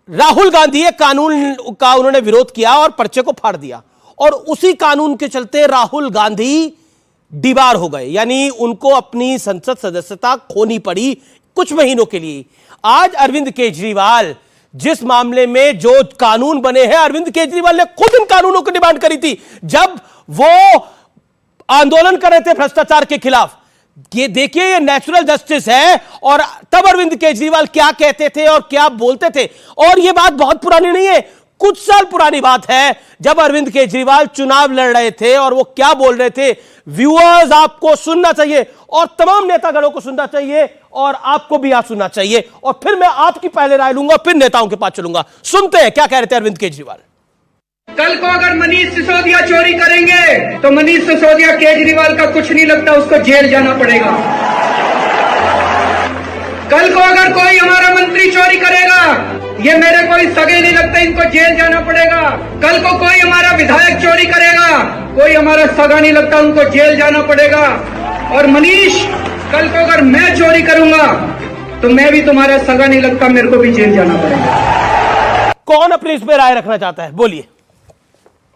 राहुल गांधी एक कानून का उन्होंने विरोध किया और पर्चे को फाड़ दिया, और उसी कानून के चलते राहुल गांधी डिबार हो गए, यानी उनको अपनी संसद सदस्यता खोनी पड़ी कुछ महीनों के लिए। आज अरविंद केजरीवाल, जिस मामले में जो कानून बने हैं, अरविंद केजरीवाल ने खुद इन कानूनों की डिमांड करी थी जब वो आंदोलन कर रहे थे भ्रष्टाचार के खिलाफ। ये देखिए, ये नेचुरल जस्टिस है। और तब अरविंद केजरीवाल क्या कहते थे और क्या बोलते थे, और ये बात बहुत पुरानी नहीं है, कुछ साल पुरानी बात है, जब अरविंद केजरीवाल चुनाव लड़ रहे थे और वो क्या बोल रहे थे। व्यूअर्स, आपको सुनना चाहिए और तमाम नेतागणों को सुनना चाहिए और आपको भी आज सुनना चाहिए, और फिर मैं आपकी पहले राय लूंगा, फिर नेताओं के पास चलूंगा। सुनते हैं क्या कह रहे थे अरविंद केजरीवाल। कल को अगर मनीष सिसोदिया चोरी करेंगे तो मनीष सिसोदिया केजरीवाल का कुछ नहीं लगता, उसको जेल जाना पड़ेगा। कल को अगर कोई हमारा मंत्री चोरी करेगा, ये मेरे कोई सगे नहीं लगते, इनको जेल जाना पड़ेगा। कल को कोई हमारा विधायक चोरी करेगा, कोई हमारा सगा नहीं लगता, उनको जेल जाना पड़ेगा। और मनीष, कल को अगर मैं चोरी करूंगा तो मैं भी तुम्हारा सगा नहीं लगता, मेरे को भी जेल जाना पड़ेगा। कौन अपनी इस पर राय रखना चाहता है? बोलिए।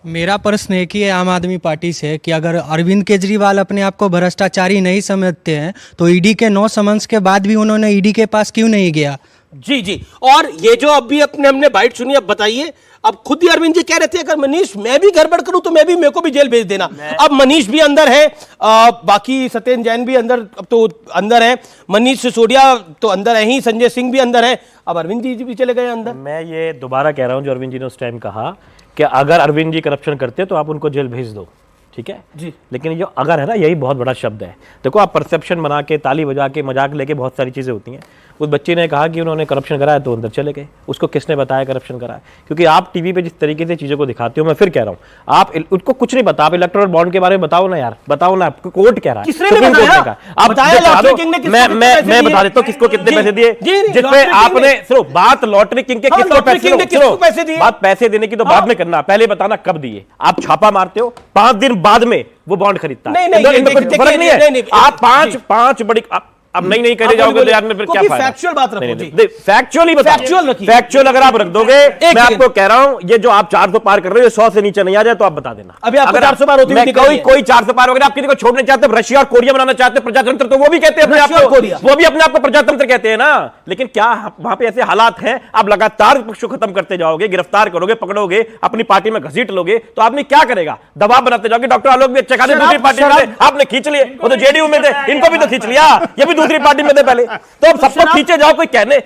मेरा प्रश्न है कि आम आदमी पार्टी से कि अगर अरविंद केजरीवाल अपने आप को भ्रष्टाचारी नहीं समझते हैं तो ईडी के 9 समन्स के बाद भी उन्होंने ईडी के पास क्यों नहीं गया? जी, और ये जो अभी हमने बाइट सुनी, अब बताइए अब खुद ही अरविंद जी कह रहे थे अगर मनीष मैं भी गड़बड़ करूं तो मेरे को भी जेल भेज देना। अब मनीष भी अंदर है, बाकी सत्येंद्र जैन भी अंदर, अब तो अंदर है, मनीष सिसोदिया तो अंदर है ही, संजय सिंह भी अंदर है, अब अरविंद जी भी चले गए अंदर। मैं ये दोबारा कह रहा हूं जो अरविंद जी ने उस टाइम कहा कि अगर अरविंद जी करप्शन करते तो आप उनको जेल भेज दो, ठीक है जी, लेकिन ये जो अगर है ना, यही बहुत बड़ा शब्द है। देखो आप परसेप्शन बना के, ताली बजा के, मजाक लेके बहुत सारी चीज़ें होती हैं। उस बच्चे ने कहा कि उन्होंने करप्शन कराया तो अंदर चले गए, उसको किसने बताया करप्शन कराया? क्योंकि आप टीवी पे जिस तरीके से चीज़ों को दिखाते हो, मैं फिर कह रहा हूँ, आप उनको कुछ नहीं बता, आप इलेक्टोरल बॉन्ड के बारे में बताओ ना यार, बताओ ना, कोर्ट कह रहा है, मैं बता देता हूँ किसको कितने पैसे दिए, जिसमें आपने सिर्फ बात लॉटरी किंग के किसको पैसे दिए, बात पैसे देने की तो बाद में करना, पहले बताना कब दिए। आप छापा मारते हो, 5 दिन बाद में वो बॉन्ड खरीदता है, फर्क नहीं है। आप पांच बड़ी अब नहीं करे जाओगे तो यार में फिर क्या फायदा? फैक्चुअल बात रखो जी, फैक्चुअल ही बताओ, फैक्चुअल अगर आप रख दोगे, मैं आपको कह रहा हूं ये जो आप 400 पार कर रहे हो 100 से नीचे नहीं आ जाए तो आप बता देना। अभी आपको 400 पार होती है, कोई 400 पार वगैरह आप किसी को छोड़ना चाहते हैं, रशिया और कोरिया बनाना चाहते हैं प्रजातंत्र, तो वो भी कहते हैं अपने आप को, वो भी अपने आप को प्रजातंत्र कहते हैं ना। लेकिन क्या वहां पे ऐसे हालात हैं, आप लगातार विपक्ष को खत्म करते जाओगे, गिरफ्तार करोगे, पकड़ोगे, अपनी पार्टी में घसीट लोगे, तो आदमी क्या करेगा? दबाव बनाते जाओगे। डॉक्टर आलोक भी अच्छा खाते दूसरी पार्टी में, आपने खींच लिए, वो तो जेडीयू में थे, इनको भी तो खींच लिया, ये भी दूसरी पार्टी में थे पहले, तो अब सबको खींचे जाओ। कोई कहने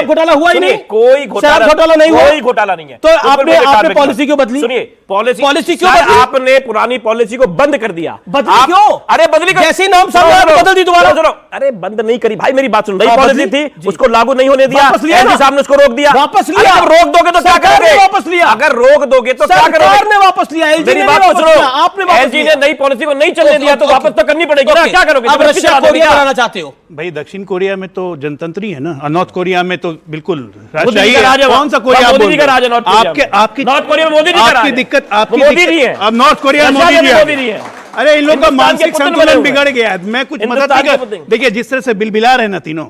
घोटाला हुआ ही नहीं, कोई घोटाला नहीं हुआ, कोई घोटाला नहीं है। तो आपने पॉलिसी क्यों बदली? सुनिए, पॉलिसी क्यों बदली? आपने पुरानी पॉलिसी को बंद कर दिया। बदली क्यों? अरे बदली जैसे नाम सामने बदल दी दोबारा। अरे बंद नहीं करी भाई, मेरी बात सुन। नई पॉलिसी थी, उसको लागू नहीं होने दिया, एलजी साहब ने उसको रोक दिया। वापस लिया। अब रोक दोगे तो क्या करोगे? वापस लिया। अगर रोक दोगे तो क्या करोगे? सरकार ने वापस लिया, एलजी ने वापस लिया, आपने वापस लिया। एलजी ने नई पॉलिसी को नहीं चलने दिया तो वापस तो करनी पड़ेगी ना, क्या करोगे? अब रशिया कोरिया बनाना चाहते हो भाई? दक्षिण कोरिया में तो जनतंत्र ही है ना, नॉर्थ कोरिया में तो बिल्कुल राजशाही है। कौन सा कोरिया? मोदी जी का राज है नॉर्थ कोरिया। आपकी नॉर्थ कोरिया में मोदी जी का राज है। आपकी दिक्कत मोदी जी है। अब नॉर्थ कोरिया में मोदी जी है। अरे इन लोगों का मानसिक संतुलन बिगड़ गया है। मैं कुछ मदद नहीं कर, देखिए जिस तरह से बिलबिला रहे ना तीनों,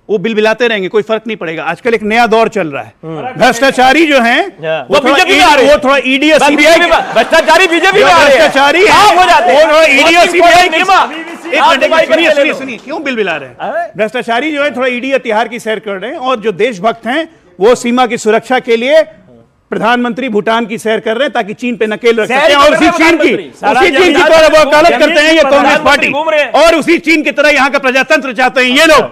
वो बिलबिलाते रहेंगे, कोई फर्क नहीं पड़ेगा। आजकल एक नया दौर चल रहा है, भ्रष्टाचारी जो हैं वो थोड़ा ईडी और सीबीआई, भ्रष्टाचारी बीजेपी भ्रष्टाचारी हो जाते हैं, वो थोड़ा ईडी और सीबीआई। सुनिए सुनिए क्यों बिलबिला रहे हैं? भ्रष्टाचारी जो है थोड़ा ईडी और तिहाड़ की सैर कर रहे हैं, और जो देशभक्त हैं वो सीमा की सुरक्षा के लिए प्रधानमंत्री भूटान की सैर कर रहे हैं ताकि चीन पे नकेल रख सकें, और उसी चीन की तरह वकालत करते हैं ये कांग्रेस पार्टी, और उसी चीन की तरह यहाँ का प्रजातंत्र चाहते हैं ये लोग।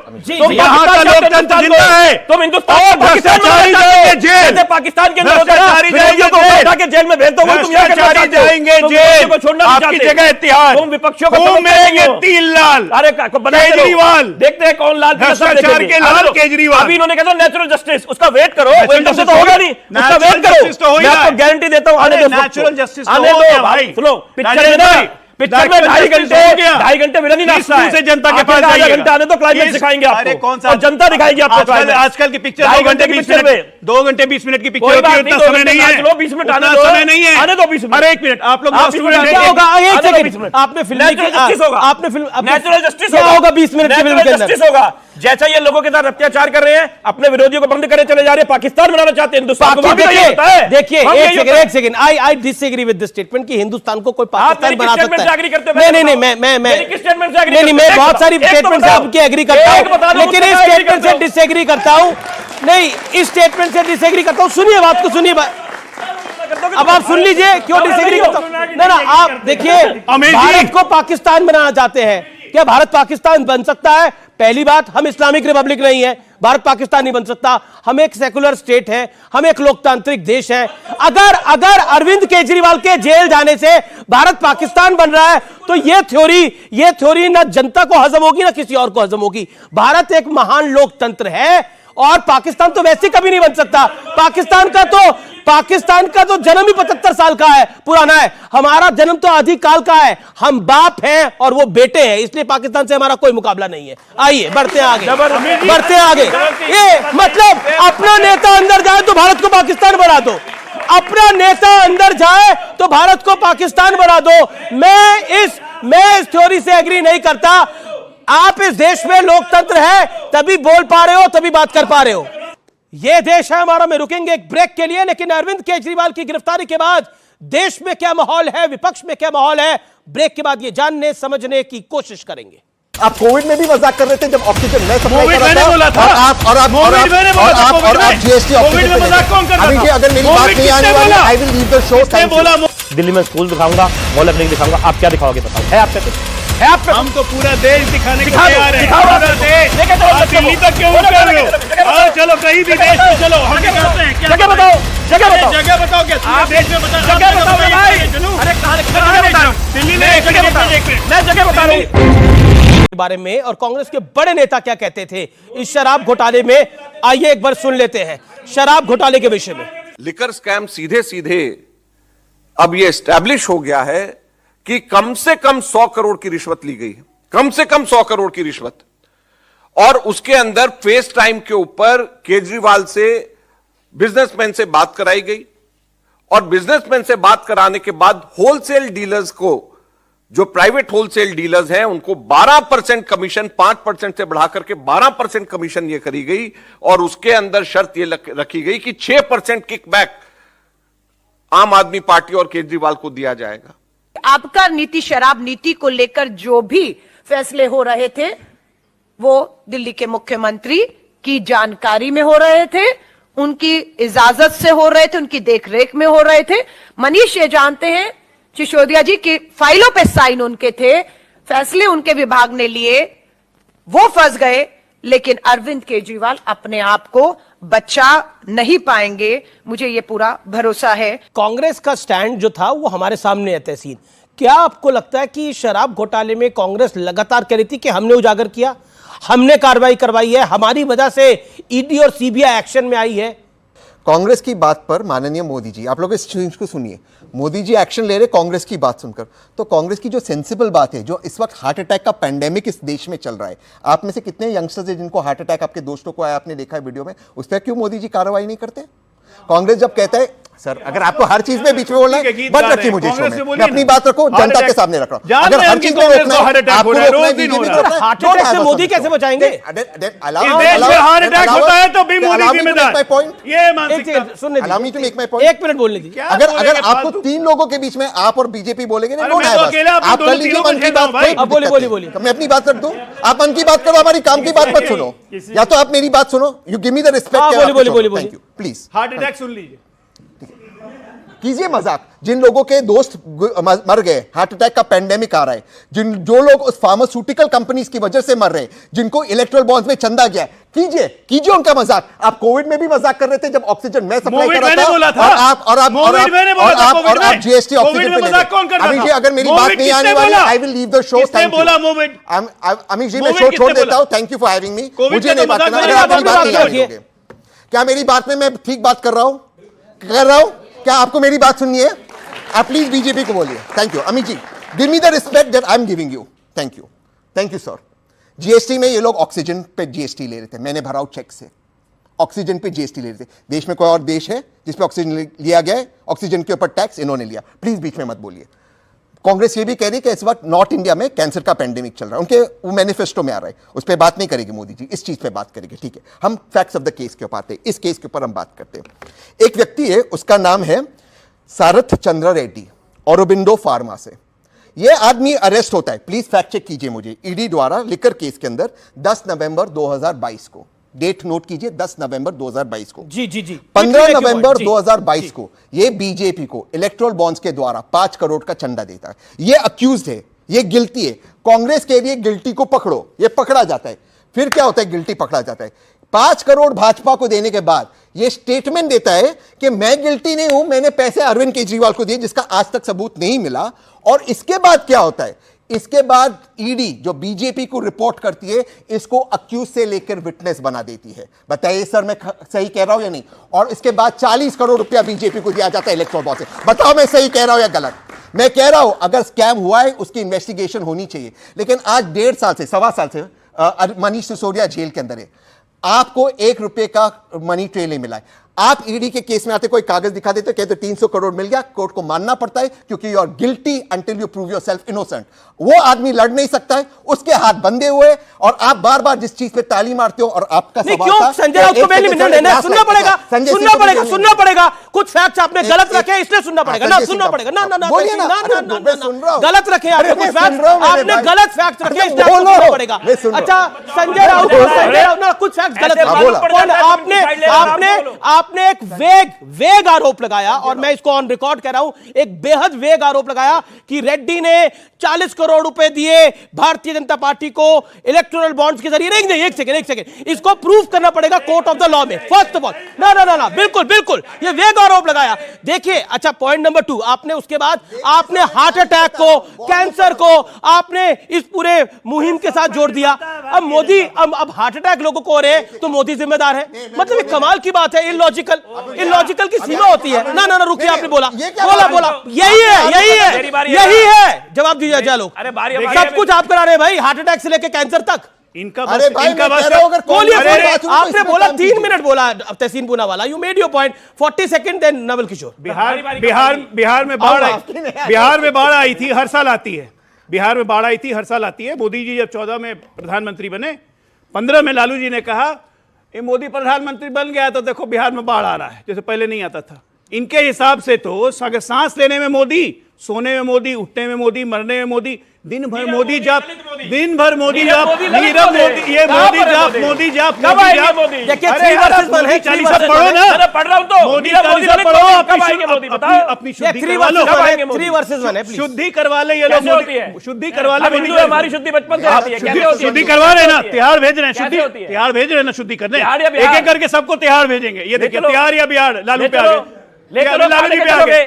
यहाँ का लोकतंत्र जिंदा है। तुम हिंदुस्तान भ्रष्टाचारी जाएंगे जेल, पाकिस्तान के भ्रष्टाचारी जाएंगे जेल में भेज दो, भ्रष्टाचारी जाएंगे जेल, आपकी जगह तिहाड़, तुम विपक्षों को मिलेंगे 3 लाल। अरे केजरीवाल, देखते हैं कौन लाल, भ्रष्टाचार के लाल केजरीवाल। अभी इन्होंने कहा नेचुरल जस्टिस, उसका वेट करो, तो होगा नहीं, उसका वेट करो, मैं आपको गारंटी देता हूं। आने दो, नेचुरल जस्टिस आने दो भाई। सुनो, पिक्चर में 2.5 घंटे विलन ही नाचता है। जनता के पास आधा घंटा आने तो क्लाइमेक्स दिखाएंगे आपको। अरे कौन सा? और जनता दिखाएगी आपको। आजकल की पिक्चर 2 घंटे 20 मिनट, 2 घंटे 20 मिनट की पिक्चर होती है, उतना समय नहीं है। 20 मिनट आने दो, समय नहीं है, आने दो 20 मिनट। अरे 1 मिनट, आप लोग क्या होगा? एक सेकंड, आपने फिल्म आपने फिल्म नेचुरल जस्टिस क्या होगा 20 मिनट की फिल्म के अंदर? जस्टिस होगा। जैसा ये लोगों के साथ अत्याचार कर रहे हैं, अपने विरोधियों को बंद करे चले जा रहे हैं, पाकिस्तान बनाना चाहते हैं हिंदुस्तान को। देखिए एक second, I disagree with this statement कि हिंदुस्तान को कोई पाकिस्तान बना सकता है। नहीं, मैं बहुत सारी स्टेटमेंट से आपकी एग्री करता हूं, लेकिन इस स्टेटमेंट से डिसएग्री करता हूं। नहीं, इस स्टेटमेंट से डिसएग्री करता हूं। सुनिए बात को, सुनिए अब आप सुन लीजिए क्यों डिसएग्री करता हूं। ना आप देखिए, भारत को पाकिस्तान बनाना चाहते हैं। क्या भारत पाकिस्तान बन सकता है? पहली बात, हम इस्लामिक रिपब्लिक नहीं है, भारत पाकिस्तान नहीं बन सकता। हम एक सेकुलर स्टेट है, हम एक लोकतांत्रिक देश है। अगर अरविंद केजरीवाल के जेल जाने से भारत पाकिस्तान बन रहा है तो ये थ्योरी ना जनता को हजम होगी ना किसी और को हजम होगी। भारत एक महान लोकतंत्र है और पाकिस्तान तो वैसे कभी नहीं बन सकता। पाकिस्तान का तो जन्म ही 75 साल का है, पुराना है। हमारा जन्म तो अधिक काल का है। हम बाप हैं और वो बेटे हैं, इसलिए पाकिस्तान से हमारा कोई मुकाबला नहीं है। आइए बढ़ते हैं आगे। ये मतलब अपना नेता अंदर जाए तो भारत को पाकिस्तान बना दो, अपना नेता अंदर जाए तो भारत को पाकिस्तान बना दो। मैं इस थ्योरी से एग्री नहीं करता। आप इस देश में लोकतंत्र है, तभी बोल पा रहे हो, तभी बात कर पा रहे हो। यह देश है हमारा। में रुकेंगे एक ब्रेक के लिए, लेकिन अरविंद केजरीवाल की गिरफ्तारी के बाद देश में क्या माहौल है, विपक्ष में क्या माहौल है, ब्रेक के बाद यह जानने समझने की कोशिश करेंगे। आप कोविड में भी मजाक कर रहे थे जब ऑक्सीजन मैं सप्लाई कर मैंने बोला था। और आप जीएसटी कोविड में मजाक कौन करता था? अगर मेरी बात नहीं आने वाली I will leave the show. बोला दिल्ली में स्कूल दिखाऊंगा, मॉल क्लिनिक दिखाऊंगा, आप क्या दिखाओगे बताओ? है आपके कुछ? है आपके? हम तो पूरा देश दिखाने को दिखा दो, तैयार हैं। दिखाओ आप। पूरा देश। लेके चलो आप दिल्ली तक क्यों कर रहे हो? आओ चलो कहीं भी देश में चलो, हम दिखाते हैं। क्या जगह बताओ, जगह बताओ, जगह बताओ क्या आप देश में बता जगह बताओ भाई। चलो अरे कहां जगह बता रहा हूं? दिल्ली में मैं जगह बता रहा हूं के बारे में और कांग्रेस के बड़े नेता क्या कहते थे इस शराब घोटाले में, आइए एक बार सुन लेते हैं शराब घोटाले के विषय में। लिकर स्कैम सीधे सीधे अब यह एस्टैब्लिश हो गया है कि कम से कम 100 करोड़ की रिश्वत ली गई है, कम से कम 100 करोड़ की रिश्वत। और उसके अंदर फेस टाइम के ऊपर केजरीवाल से बिजनेसमैन से बात कराई गई और बिजनेसमैन से बात कराने के बाद होलसेल डीलर्स को, जो प्राइवेट होलसेल डीलर्स हैं, उनको 12% कमीशन 5% से बढ़ा करके 12% कमीशन यह करी गई और उसके अंदर शर्त यह रखी गई कि 6% किकबैक आम आदमी पार्टी और केजरीवाल को दिया जाएगा। आपका नीति शराब नीति को लेकर जो भी फैसले हो रहे थे वो दिल्ली के मुख्यमंत्री की जानकारी में हो रहे थे, उनकी इजाजत से हो रहे थे, उनकी देखरेख में हो रहे थे। मनीष ये जानते हैं सिसोदिया जी की फाइलों पे साइन उनके थे, फैसले उनके विभाग ने लिए, वो फंस गए, लेकिन अरविंद केजरीवाल अपने आप को बचा नहीं पाएंगे, मुझे ये पूरा भरोसा है। कांग्रेस का स्टैंड जो था वो हमारे सामने है तहसीन। क्या आपको लगता है कि शराब घोटाले में कांग्रेस लगातार कह रही थी कि हमने उजागर किया, हमने कार्रवाई करवाई है, हमारी वजह से ईडी और सीबीआई एक्शन में आई है? कांग्रेस की बात पर माननीय मोदी जी, आप लोग इस चीज को सुनिए, मोदी जी एक्शन ले रहे कांग्रेस की बात सुनकर। तो कांग्रेस की जो सेंसिबल बात है, जो इस वक्त हार्ट अटैक का पेंडेमिक इस देश में चल रहा है, आप में से कितने यंगस्टर्स हैं जिनको हार्ट अटैक आपके दोस्तों को आया, आपने देखा है वीडियो में, उस पर क्यों मोदी जी कार्रवाई नहीं करते? कांग्रेस जब कहता है सर, अगर आपको हर चीज में बीच में बोलना है, बंद रखिए मुझे शो में, मैं अपनी बात रखो, जनता के सामने रख रहा हूं। अगर हर चीज में रोकना है, आपको रोकना है, बीजेपी को रोकना है, हार्ट अटैक से मोदी कैसे बचाएंगे? हार्ट अटैक होता है तो भी मोदी जिम्मेदार। ये मानसिकता। एक मिनट बोलने दीजिए। अगर आपको तीन लोगों के बीच में आप और बीजेपी बोलेंगे, आप कर लीजिए मन की बात। बोलिए। मैं अपनी बात रख दूं, आप मन की बात करो, हमारी काम की बात मत सुनो। या तो आप मेरी बात सुनो, you give me the respect. बोलिए। Thank you, please. Heart attack सुन लीजिए, कीजिए मजाक। जिन लोगों के दोस्त मर गए, हार्ट अटैक का पेंडेमिक आ रहा है, जो लोग उस फार्मास्यूटिकल कंपनीज की वजह से मर रहे हैं, जिनको इलेक्ट्रल बॉन्ड्स में चंदा गया, कीजिए उनका मजाक। आप कोविड में भी मजाक कर रहे थे जब ऑक्सीजन मैं सप्लाई कर रहा था, और आप जीएसटी ऑक्सीजन पे अमित जी, अगर मेरी बात नहीं आने वाली, I will leave the show. Amit ji, मैं शो छोड़ देता हूं, thank you for having me. मुझे नहीं बात करना, अगर आप मेरी बात नहीं आने दोगे। क्या मेरी बात में मैं ठीक बात कर रहा हूं? क्या आपको मेरी बात सुननी है? आप प्लीज बीजेपी को बोलिए। Thank you Amit ji, give me the respect that I am giving you. Thank you sir. GST में ये लोग ऑक्सीजन पे जीएसटी ले रहे थे, मैंने भरा चेक से, ऑक्सीजन पे जीएसटी ले रहे थे। देश में कोई और देश है जिसपे ऑक्सीजन लिया गया है? ऑक्सीजन के ऊपर टैक्स इन्होंने लिया। प्लीज बीच में मत बोलिए। कांग्रेस ये भी कह रही है कि इस वक्त नॉर्थ इंडिया में कैंसर का पेंडेमिक चल रहा है, उनके वो मैनिफेस्टो में आ रहा है, उस पर बात नहीं करेगी मोदी जी, इस चीज पे बात करेंगे। ठीक है, हम फैक्ट्स ऑफ द केस के ऊपर आते हैं, इस केस के ऊपर हम बात करते हैं। एक व्यक्ति है, उसका नाम है सारथ चंद्र रेड्डी, औरोबिंदो फार्मा से। यह आदमी अरेस्ट होता है, प्लीज फैक्ट चेक कीजिए मुझे, ईडी द्वारा लिकर केस के अंदर 10 नवंबर 2022 को, डेट नोट कीजिए 10 नवंबर 2022 को। जी 15 नवंबर 2022 को ये बीजेपी को इलेक्ट्रल बॉन्ड्स के द्वारा 5 करोड़ का चंदा देता है। ये अक्यूज्ड है, ये गिल्टी है। कांग्रेस के लिए गिल्टी को पकड़ो, ये पकड़ा जाता है। फिर क्या होता है? गिल्टी पकड़ा जाता है। 5 करोड़ भाजपा को देने के बाद ये स्टेटमेंट देता है कि मैं गिल्टी नहीं हूं, मैंने पैसे अरविंद केजरीवाल को दिए, जिसका आज तक सबूत नहीं मिला। और इसके बाद क्या होता है? इसके बाद ईडी जो बीजेपी को रिपोर्ट करती है, इसको अक्यूज से लेकर विटनेस बना देती है। बताइए सर, मैं सही कह रहा हूं या नहीं? और इसके बाद 40 करोड़ रुपया बीजेपी को दिया जाता है इलेक्ट्रल बॉन्ड से। बताओ मैं सही कह रहा हूं या गलत? मैं कह रहा हूं अगर स्कैम हुआ है उसकी इन्वेस्टिगेशन होनी चाहिए। लेकिन आज 1.5 साल से, 1.25 साल से मनीष सिसोदिया जेल के अंदर है, आपको 1 रुपए का मनी ट्रेल नहीं मिला है। आप ईडी के केस में आते कोई कागज दिखा देते, कहते 300 करोड़ मिल गया, कोर्ट को मानना पड़ता है क्योंकि you are guilty until you prove yourself innocent. वो आदमी लड़ नहीं सकता है, उसके हाथ बंधे हुए, और आप बार बार जिस चीज पे ताली मारते हो, और आपका सवाल था संजय राउत को सुनना पड़ेगा, कुछ फैक्ट्स आपने गलत रखे इसलिए सुनना पड़ेगा ना, सुनना पड़ेगा ना, गलत रखे आपने कुछ फैक्ट्स, आपने गलत फैक्ट्स रखे इसलिए सुनना पड़ेगा। अच्छा संजय राउत कुछ फैक्ट्स गलत, आपने एक वेग आरोप लगाया, और मैं इसको ऑन रिकॉर्ड कह रहा हूं, एक बेहद वेग आरोप लगाया कि रेड्डी ने 40 करोड़ रुपए दिए भारतीय जनता पार्टी को इलेक्टोरल बॉन्ड्स के जरिए। एक सेकंड, इसको प्रूव करना पड़ेगा कोर्ट ऑफ द लॉ में, फर्स्ट ऑफ ऑल। ना, बिल्कुल ये वेग आरोप लगाया। देखिए, अच्छा पॉइंट नंबर 2, आपने उसके बाद आपने हार्ट अटैक को, कैंसर को आपने इस पूरे मुहिम के साथ जोड़ दिया। अब मोदी, अब हार्ट अटैक लोगों को हो रहे हैं तो मोदी जिम्मेदार है, मतलब एक कमाल की बात है। इलॉजिकल की सीमा होती है। ना रुकिए, आपने बोला यही है जवाब दीजिए। लोग सब कुछ आप करा रहे हैं भाई, हार्ट अटैक से लेकर कैंसर तक। आपने बोला 3 मिनट बोला तहसीन पूना वाला, you made your point, 40 second, then Naval Kishore. Bihar में बाढ़ आई थी, हर साल आती है। बिहार में बाढ़ आई थी, हर साल आती है। मोदी जी जब 14 में प्रधानमंत्री बने, 15 में लालू जी ने कहा ये मोदी प्रधानमंत्री बन गया तो देखो बिहार में बाढ़ आ रहा है, जैसे पहले नहीं आता था। इनके हिसाब से तो सांस लेने में मोदी, सोने में मोदी, उठने में मोदी, मरने में मोदी, दिन भर मोदी जाप, नीरव मोदी, ये मोदी जाप। देखिए 3 वर्सेस 1 है, 40 पढ़ो ना, पढ़ रहा हूं तो मोदी 40 पढ़ो, अपनी शुद्धि करवा लो। 3 वर्सेस 1 है, शुद्धि करवा ले ये लोग, शुद्धि करवा ले। हमारी शुद्धि बचपन से होती है, शुद्धि करवा रहे ना, तिहाड़ भेज रहे हैं, तिहाड़ भेज रहे हैं ना शुद्धि करने, एक-एक करके सबको तिहाड़ भेजेंगे। ये देखिए तिहाड़ या बिहार, लालू पे आ गए,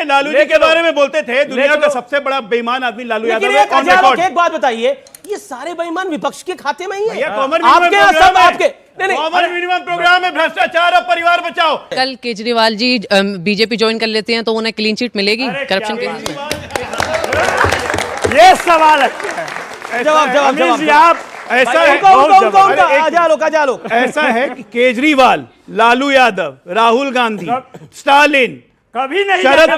लालू जी के बारे में बोलते थे दुनिया का सबसे बड़ा बेईमान आदमी लालू यादव है। एक बात बताइए, ये सारे बेईमान विपक्ष के खाते में ही है। कॉमन मिनिमम प्रोग्राम में भ्रष्टाचार और परिवार बचाओ। कल केजरीवाल जी बीजेपी ज्वाइन कर लेते हैं तो उन्हें क्लीन चिट मिलेगी करप्शन के? ये सवाल है। जवाब ऐसा है, ऐसा है कि केजरीवाल, लालू यादव, राहुल गांधी, स्टालिन, कभी नहीं, शरद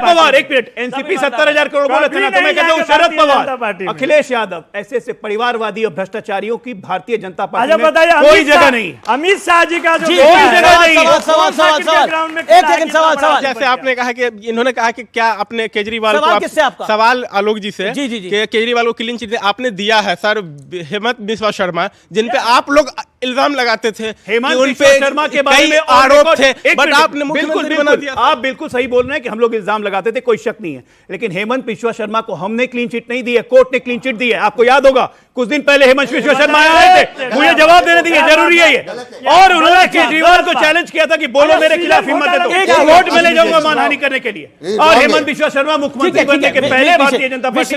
पवार, एक मिनट, एनसीपी 70,000 करोड़ बोले थे ना, तो मैं कहता हूं शरद पवार, अखिलेश यादव, ऐसे परिवारवादी और भ्रष्टाचारियों की भारतीय जनता पार्टी में कोई जगह नहीं। अमित शाह जी का कोई जगह नहीं। सवाल, जैसे आपने कहा कि इन्होंने कहा कि क्या अपने केजरीवाल को, सवाल आलोक जी से, केजरीवाल को क्लीन चिट आपने दिया है सर हेमंत बिस्वा शर्मा, जिन पे आप लोग इल्जाम लगाते थे, हेमंत बिस्वा शर्मा के बारे में आरोप थे, बट आपने मुख्यमंत्री बना दिया। आप बिल्कुल सही बोल रहे हैं कि हम लोग इल्जाम लगाते थे, कोई शक नहीं है, लेकिन हेमंत बिस्वा शर्मा को हमने क्लीन चिट नहीं दी है, कोर्ट ने क्लीन चिट दी है। आपको याद होगा कुछ दिन पहले हेमंत बिस्वा शर्मा आए थे, मुझे जवाब देने दीजिए, जरूरी है ये। और उन्होंने केजरीवाल को चैलेंज किया था कि बोलो मेरे खिलाफ हिम्मत है तो कोर्ट में ले जाऊंगा मानहानि करने के लिए। और हेमंत बिस्वा शर्मा मुख्यमंत्री बनने के पहले भारतीय जनता पार्टी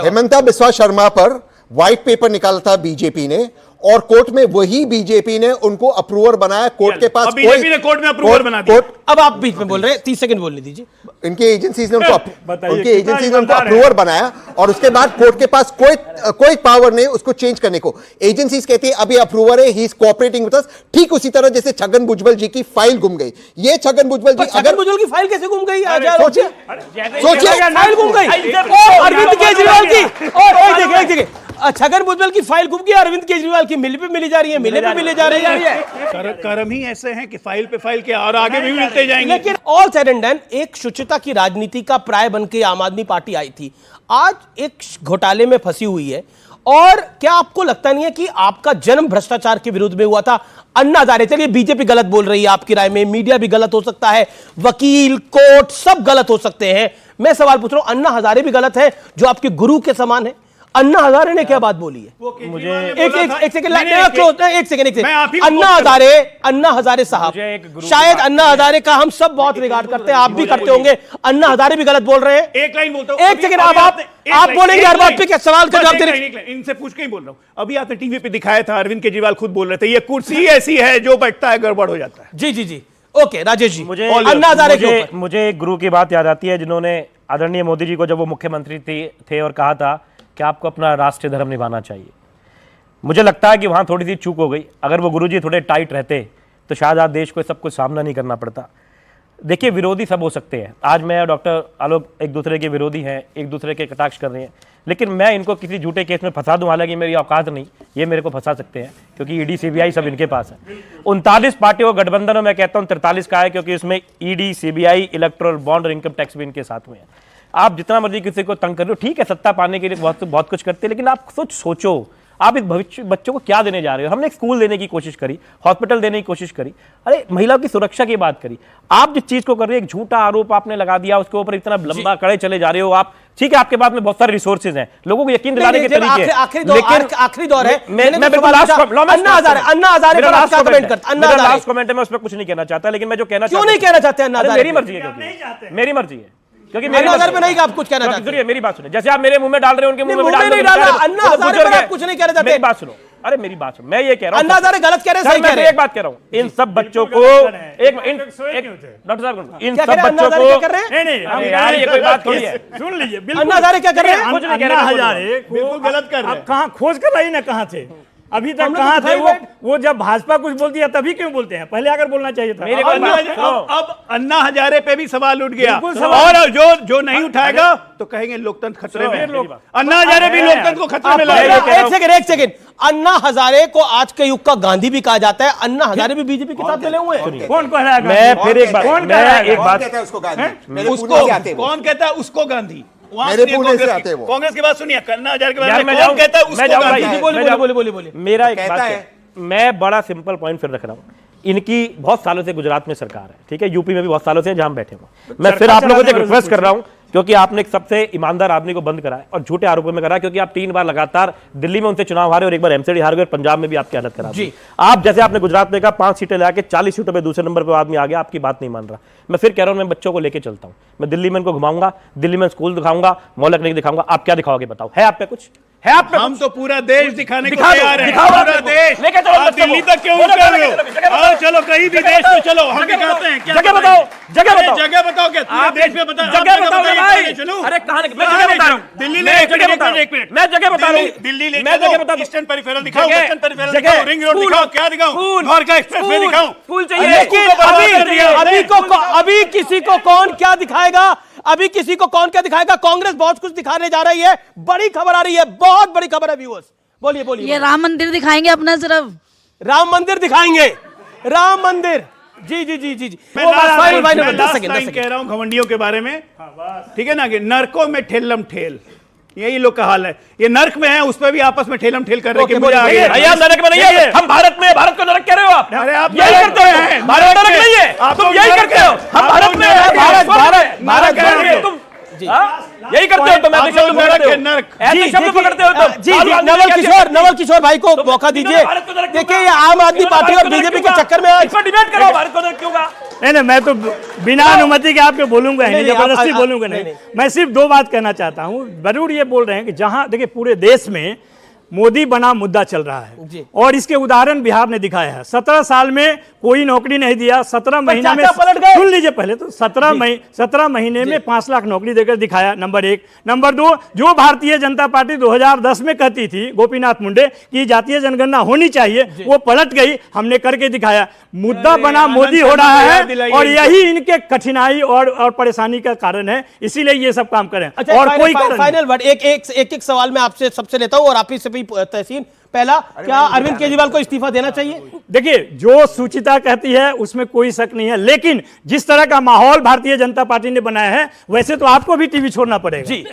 हेमंत बिस्वा शर्मा पर व्हाइट पेपर निकाला था बीजेपी ने, और कोर्ट में वही बीजेपी ने उनको अप्रूवर बनाया। कोर्ट के पास बीजेपी ने कोर्ट में अप्रूवर बना दिया। अब आप बीच में बोल रहे हैं, 30 सेकंड बोलने दीजिए। इनके एजेंसीज ने उनको अप्रूवर बनाया, और उसके बाद कोर्ट के पास कोई पावर नहीं उसको चेंज करने को। एजेंसीज कहती है अभी अप्रूवर है, he is cooperating with us. ठीक उसी तरह जैसे छगन भुजबल जी की फाइल गुम गई, ये छगन भुजबल जी, छगन भुजबल की फाइल कैसे गुम गई? सोचिए फाइल गुम गई अरविंद केजरीवाल की, और एक जगह छगन भुजबल की फाइल गुम गई, अरविंद केजरीवाल की मिल पे मिली जा रही है, मिले पे मिले जा रही है। कर्म ही ऐसे हैं कि फाइल पे फाइल के और आगे भी मिलते जाएंगे। लेकिन ऑल सेड एंड डन, एक शुचिता की राजनीति का प्राय बन के आम आदमी पार्टी आई थी, आज एक घोटाले में फंसी हुई है। और क्या आपको लगता नहीं है कि आपका जन्म भ्रष्टाचार के विरुद्ध में हुआ था? अन्ना हजारे, चलिए बीजेपी गलत बोल रही है आपकी राय में, मीडिया भी गलत हो सकता है, वकील, कोर्ट सब गलत हो सकते हैं, मैं सवाल पूछ रहा हूं, अन्ना हजारे भी गलत है जो आपके गुरु के समान है? अन्ना हजारे ने क्या बात बोली है? मुझे एक सेकंड, अन्ना हजारे साहब, शायद अन्ना हजारे का हम सब बहुत रिगार्ड करते हैं, आप भी करते होंगे, अन्ना हजारे भी गलत बोल रहे हैं। एक लाइन बोलता हूं, एक सेकंड, आप बोलेंगे हर बात पे क्या सवाल का जवाब दे रहे हैं? इनसे पूछ के ही बोल रहा हूं। अभी आपने टीवी पे दिखाया था, अरविंद केजरीवाल खुद बोल रहे थे ये कुर्सी ऐसी है जो बैठता है गड़बड़ हो जाता है। जी, ओके राजेश जी, मुझे एक गुरु की बात याद आती है जिन्होंने आदरणीय मोदी जी को, जब वो मुख्यमंत्री थे और कहा था कि आपको अपना राष्ट्रीय धर्म निभाना चाहिए। मुझे लगता है कि वहाँ थोड़ी सी चूक हो गई। अगर वो गुरुजी थोड़े टाइट रहते तो शायद आज देश को सब कुछ सामना नहीं करना पड़ता। देखिए, विरोधी सब हो सकते हैं। आज मैं और डॉक्टर आलोक एक दूसरे के विरोधी हैं, एक दूसरे के कटाक्ष कर रहे हैं, लेकिन मैं इनको किसी झूठे केस में फंसा दूं, हालांकि मेरी औकात नहीं, ये मेरे को फंसा सकते हैं क्योंकि ईडी सीबीआई सब इनके पास है। 39 पार्टियों का गठबंधन है, मैं कहता हूँ 43 का है, क्योंकि उसमें ईडी, सीबीआई, इलेक्टोरल बॉन्ड और इनकम टैक्स भी इनके साथ में है। आप जितना मर्जी किसी को तंग कर रहे हो, ठीक है, सत्ता पाने के लिए बहुत कुछ करते हैं, लेकिन आप सोचो आप इस भविष्य बच्चों को क्या देने जा रहे हो। हमने एक स्कूल देने की कोशिश करी, हॉस्पिटल देने की कोशिश करी, अरे महिलाओं की सुरक्षा की बात करी। आप जिस चीज को कर रहे हो, एक झूठा आरोप आपने लगा दिया, उसके ऊपर इतना लंबा कड़े चले जा रहे हो आप। ठीक है, आपके पास में बहुत सारे रिसोर्सेज हैं, लोगों को यकीन दिलाने के तरीके हैं, आखिरी दौर है। मैं बिल्कुल लास्ट कमेंट में उसमें कुछ नहीं कहना चाहता, लेकिन मैं जो कहना क्यों नहीं कहना चाहते? मेरी मर्जी है, मेरी मर्जी है, क्योंकि अन्ना हजारे पे नहीं आप कुछ कहना चाहते। सुनिए, मेरी बात सुनिए, जैसे आप मेरे मुंह में डाल रहे हो, उनके मुंह में नहीं डाला। अन्ना हजारे पे आप कुछ नहीं कहना चाहते। मेरी बात सुनो, अरे मेरी बात सुनो, मैं ये कह रहा हूं अन्ना हजारे गलत कह रहे हैं, सही कह रहे हैं। एक बात कह रहा हूं, इन सब बच्चों को डॉक्टर साहब, इन सब बच्चों को नहीं यार, ये कोई बात थोड़ी है। सुन लीजिए, अन्ना हजारे क्या कर रहे हैं? कुछ नहीं कह रहे, अन्ना हजारे बिल्कुल गलत कर रहे हैं। कहां खोज कर रही ना, कहां थे अभी तक, कहां थे वो जब भाजपा कुछ बोलती है तभी क्यों बोलते हैं? पहले आकर बोलना चाहिए था। मेरे अब अन्ना हजारे पे भी सवाल उठ गया, और जो नहीं उठाएगा तो कहेंगे लोकतंत्र खतरे में। अन्ना हजारे भी लोकतंत्र को खतरे में ला रहे हैं। एक सेकंड, अन्ना हजारे को आज के युग का गांधी भी कहा जाता है। अन्ना हजारे भी बीजेपी के साथ मिले हुए हैं। कौन कह रहा है? मैं फिर एक बात, कौन कहता है उसको गांधी? मेरे पुणे से आते हैं वो। कांग्रेस की बात सुनिए, अन्ना हजारे के बारे में कौन कहता है उसको गांधी? बोलिए। मेरा एक बात है, मैं बड़ा सिंपल पॉइंट फिर रख रहा हूँ। इनकी बहुत सालों से गुजरात में सरकार है, ठीक है, यूपी में भी बहुत सालों से जहां हम बैठे हुए। मैं फिर आप लोगों से रिक्वेस्ट कर रहा हूं, क्योंकि आपने एक सबसे ईमानदार आदमी को बंद कराया और झूठे आरोपों में कराया, क्योंकि आप 3 बार लगातार दिल्ली में उनसे चुनाव हारे और एक बार एमसीडी हार गए और पंजाब में भी आपकी हालत खराब हुई। आप जैसे आपने गुजरात में कहा 5 सीटें लाके 40 सीटों पे दूसरे नंबर पर आदमी आ गया, आपकी बात नहीं मान रहा। मैं फिर कह रहा हूं, मैं बच्चों को लेकर चलता हूं, मैं दिल्ली में इनको घुमाऊंगा, दिल्ली में स्कूल दिखाऊंगा, मॉल क्लिनिक दिखाऊंगा। आप क्या दिखाओगे बताओ? है आप पे कुछ? है आप पे? हम तो पूरा देश दिखाने को तैयार हैं, पूरा देश। लेके चलो दिल्ली तक क्यों कर रहे हो? चलो कहीं भी देश में चलो, हम दिखाते हैं। जगह बताओ, जगह बताओ, जगह बताओ, क्या पूरे देश में बताओ? जगह बताओ भाई। अरे कहां? मैं जगह बता रहा हूं, दिल्ली ले, एक मिनट, मैं जगह बता रहा हूं, दिल्ली ले, मैं जगह बता, ईस्टर्न पेरिफेरल दिखाओ, वेस्टर्न पेरिफेरल दिखाओ, रिंग रोड दिखाओ, क्या दिखाऊं? नॉर्थ का एक्सप्रेसवे दिखाऊं? स्कूल चाहिए। अभी किसी को कौन क्या दिखाएगा? अभी किसी को कौन क्या दिखाएगा? कांग्रेस बहुत कुछ दिखाने जा रही है, बड़ी खबर आ रही है, बहुत बड़ी खबर है व्यूअर्स। बोलिए। ये राम मंदिर दिखाएंगे अपना, सिर्फ राम मंदिर दिखाएंगे, राम मंदिर। जी। मैं कह रहा हूं घमंडियों के बारे में, ठीक है ना, कि नरकों में ठेलम ठेल, यही लोग का हाल है। ये नर्क में है, उस पर भी आपस में ठेलम ठेल कर रहे हैं। नरक में नहीं है, हम भारत में, भारत को नरक कह रहे हो आप? अरे आप यही करते हैं, भारत नरक नहीं है, तुम यही करते हो। हम भारत में, भारत तुम यही करते हो, तो मैं तो नरक ऐसे शब्द पकड़ते हो तुम। जी, नवल किशोर भाई को मौका दीजिए। देखिए, ये आम आदमी पार्टी और बीजेपी के चक्कर में डिबेट करो, भारत को नरक क्यों कहा? नहीं, मैं तो बिना अनुमति के आपके बोलूंगा नहीं, जबरदस्ती बोलूंगा नहीं। मैं सिर्फ 2 बात कहना चाहता हूं। जरूर ये बोल रहे हैं कि जहां देखिए पूरे देश में मोदी बना मुद्दा चल रहा है, और इसके उदाहरण बिहार ने दिखाया है। 17 साल में कोई नौकरी नहीं दिया, 17 महीना में, सुन लीजिए पहले तो, 17 महीने में 5 लाख नौकरी देकर दिखाया, नंबर 1। नंबर 2, जो भारतीय जनता पार्टी 2010 में कहती थी, गोपीनाथ मुंडे, कि जातीय जनगणना होनी चाहिए, वो पलट गई, हमने करके दिखाया। मुद्दा बना मोदी हो रहा है, और यही इनके कठिनाई और परेशानी का कारण है, इसीलिए ये सब काम करें। और कोई फाइनल वर्ड, एक सवाल मैं आपसे सबसे लेता हूं, और आप ही से तहसीन। पहला, क्या अरविंद केजरीवाल को इस्तीफा देना चाहिए? देखिए, जो सुचिता कहती है उसमें कोई शक नहीं है, लेकिन जिस तरह का माहौल भारतीय जनता पार्टी ने बनाया है, वैसे तो आपको भी टीवी छोड़ना पड़ेगा। जी।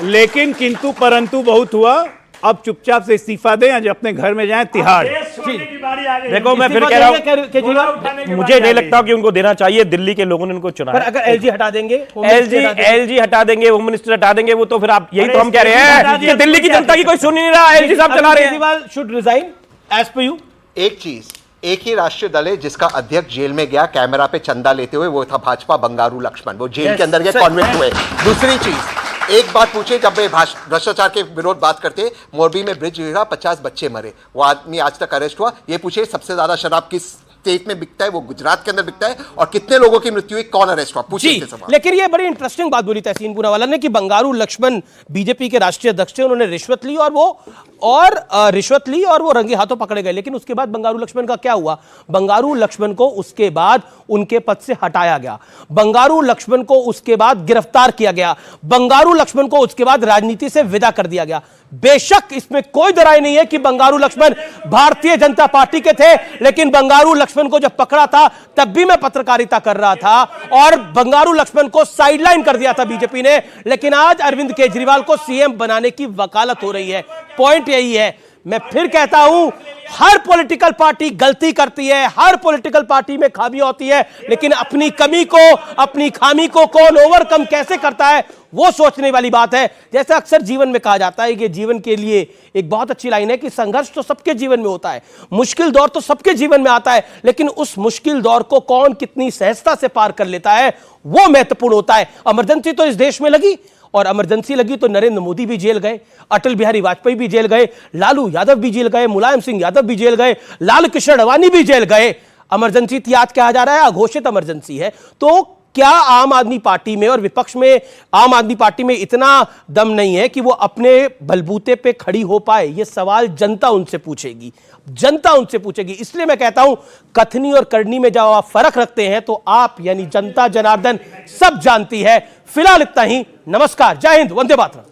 लेकिन किंतु परंतु बहुत हुआ। अब चुपचाप से इस्तीफा दें, आज अपने घर में जाएं तिहाड़। देखो, मैं फिर कह रहा हूं, मुझे नहीं लगता कि उनको देना चाहिए, दिल्ली के लोगों ने उनको चुना। पर अगर एलजी हटा देंगे, एलजी हटा देंगे, होम मिनिस्टर हटा देंगे, वो तो फिर आप, यही तो हम कह रहे हैं कि दिल्ली की जनता की कोई सुन नहीं रहा, एलजी साहब चला रहे हैं। Kejriwal should resign as per you. एक चीज, एक ही राष्ट्रीय दल है जिसका अध्यक्ष जेल में गया कैमरा पे चंदा लेते हुए, वो था भाजपा बंगारू लक्ष्मण, वो जेल के अंदर गए, कॉन्वेंट हुए। दूसरी चीज, एक बात पूछे, जब वे भ्रष्टाचार के विरोध बात करते, मोरबी में ब्रिज गिरा, 50 बच्चे मरे, वो आदमी आज तक अरेस्ट हुआ। ये पूछे सबसे ज्यादा शराब किस स्टेट में बिकता है, वो गुजरात के अंदर बिकता है, और कितने लोगों की मृत्यु हुई, कौन अरेस्ट हुआ, पूछिए सवाल। लेकिन ये बड़ी इंटरेस्टिंग बात बोली तहसीन पूनावाला ने कि बंगारू लक्ष्मण बीजेपी के राष्ट्रीय अध्यक्ष थे, उन्होंने रिश्वत ली और वो रंगे हाथों पकड़े गए। लेकिन उसके बाद बंगारू लक्ष्मण का क्या हुआ? बंगारू लक्ष्मण को उसके बाद उनके पद से हटाया गया, बंगारू लक्ष्मण को उसके बाद गिरफ्तार किया गया, बंगारू लक्ष्मण को उसके बाद राजनीति से विदा कर दिया गया। बेशक इसमें कोई दरार नहीं है कि बंगारू लक्ष्मण भारतीय जनता पार्टी के थे, लेकिन बंगारू लक्ष्मण को जब पकड़ा था तब भी मैं पत्रकारिता कर रहा था और बंगारू लक्ष्मण को साइडलाइन कर दिया था बीजेपी ने। लेकिन आज अरविंद केजरीवाल को सीएम बनाने की वकालत हो रही है। पॉइंट यही है, मैं फिर कहता हूं, हर पॉलिटिकल पार्टी गलती करती है, हर पॉलिटिकल पार्टी में खामियां होती है, लेकिन अपनी कमी को, अपनी खामी को कौन ओवरकम कैसे करता है वो सोचने वाली बात है। जैसे अक्सर जीवन में कहा जाता है कि जीवन के लिए एक बहुत अच्छी लाइन है कि संघर्ष तो सबके जीवन में होता है, मुश्किल दौर तो सबके जीवन में आता है, लेकिन उस मुश्किल दौर को कौन कितनी सहजता से पार कर लेता है वो महत्वपूर्ण होता है। इमरजेंसी तो इस देश में लगी, और इमरजेंसी लगी तो नरेंद्र मोदी भी जेल गए, अटल बिहारी वाजपेयी भी जेल गए, लालू यादव भी जेल गए, मुलायम सिंह यादव भी जेल गए, लाल कृष्ण अडवाणी भी जेल गए। इमरजेंसी याद कहा जा रहा है, अघोषित इमरजेंसी है। तो क्या आम आदमी पार्टी में और विपक्ष में आम आदमी पार्टी में इतना दम नहीं है कि वो अपने बलबूते पे खड़ी हो पाए? ये सवाल जनता उनसे पूछेगी, जनता उनसे पूछेगी। इसलिए मैं कहता हूं, कथनी और करनी में जब आप फर्क रखते हैं तो आप यानी जनता जनार्दन सब जानती है। फिलहाल इतना ही, नमस्कार, जय हिंद, वंदे मातरम।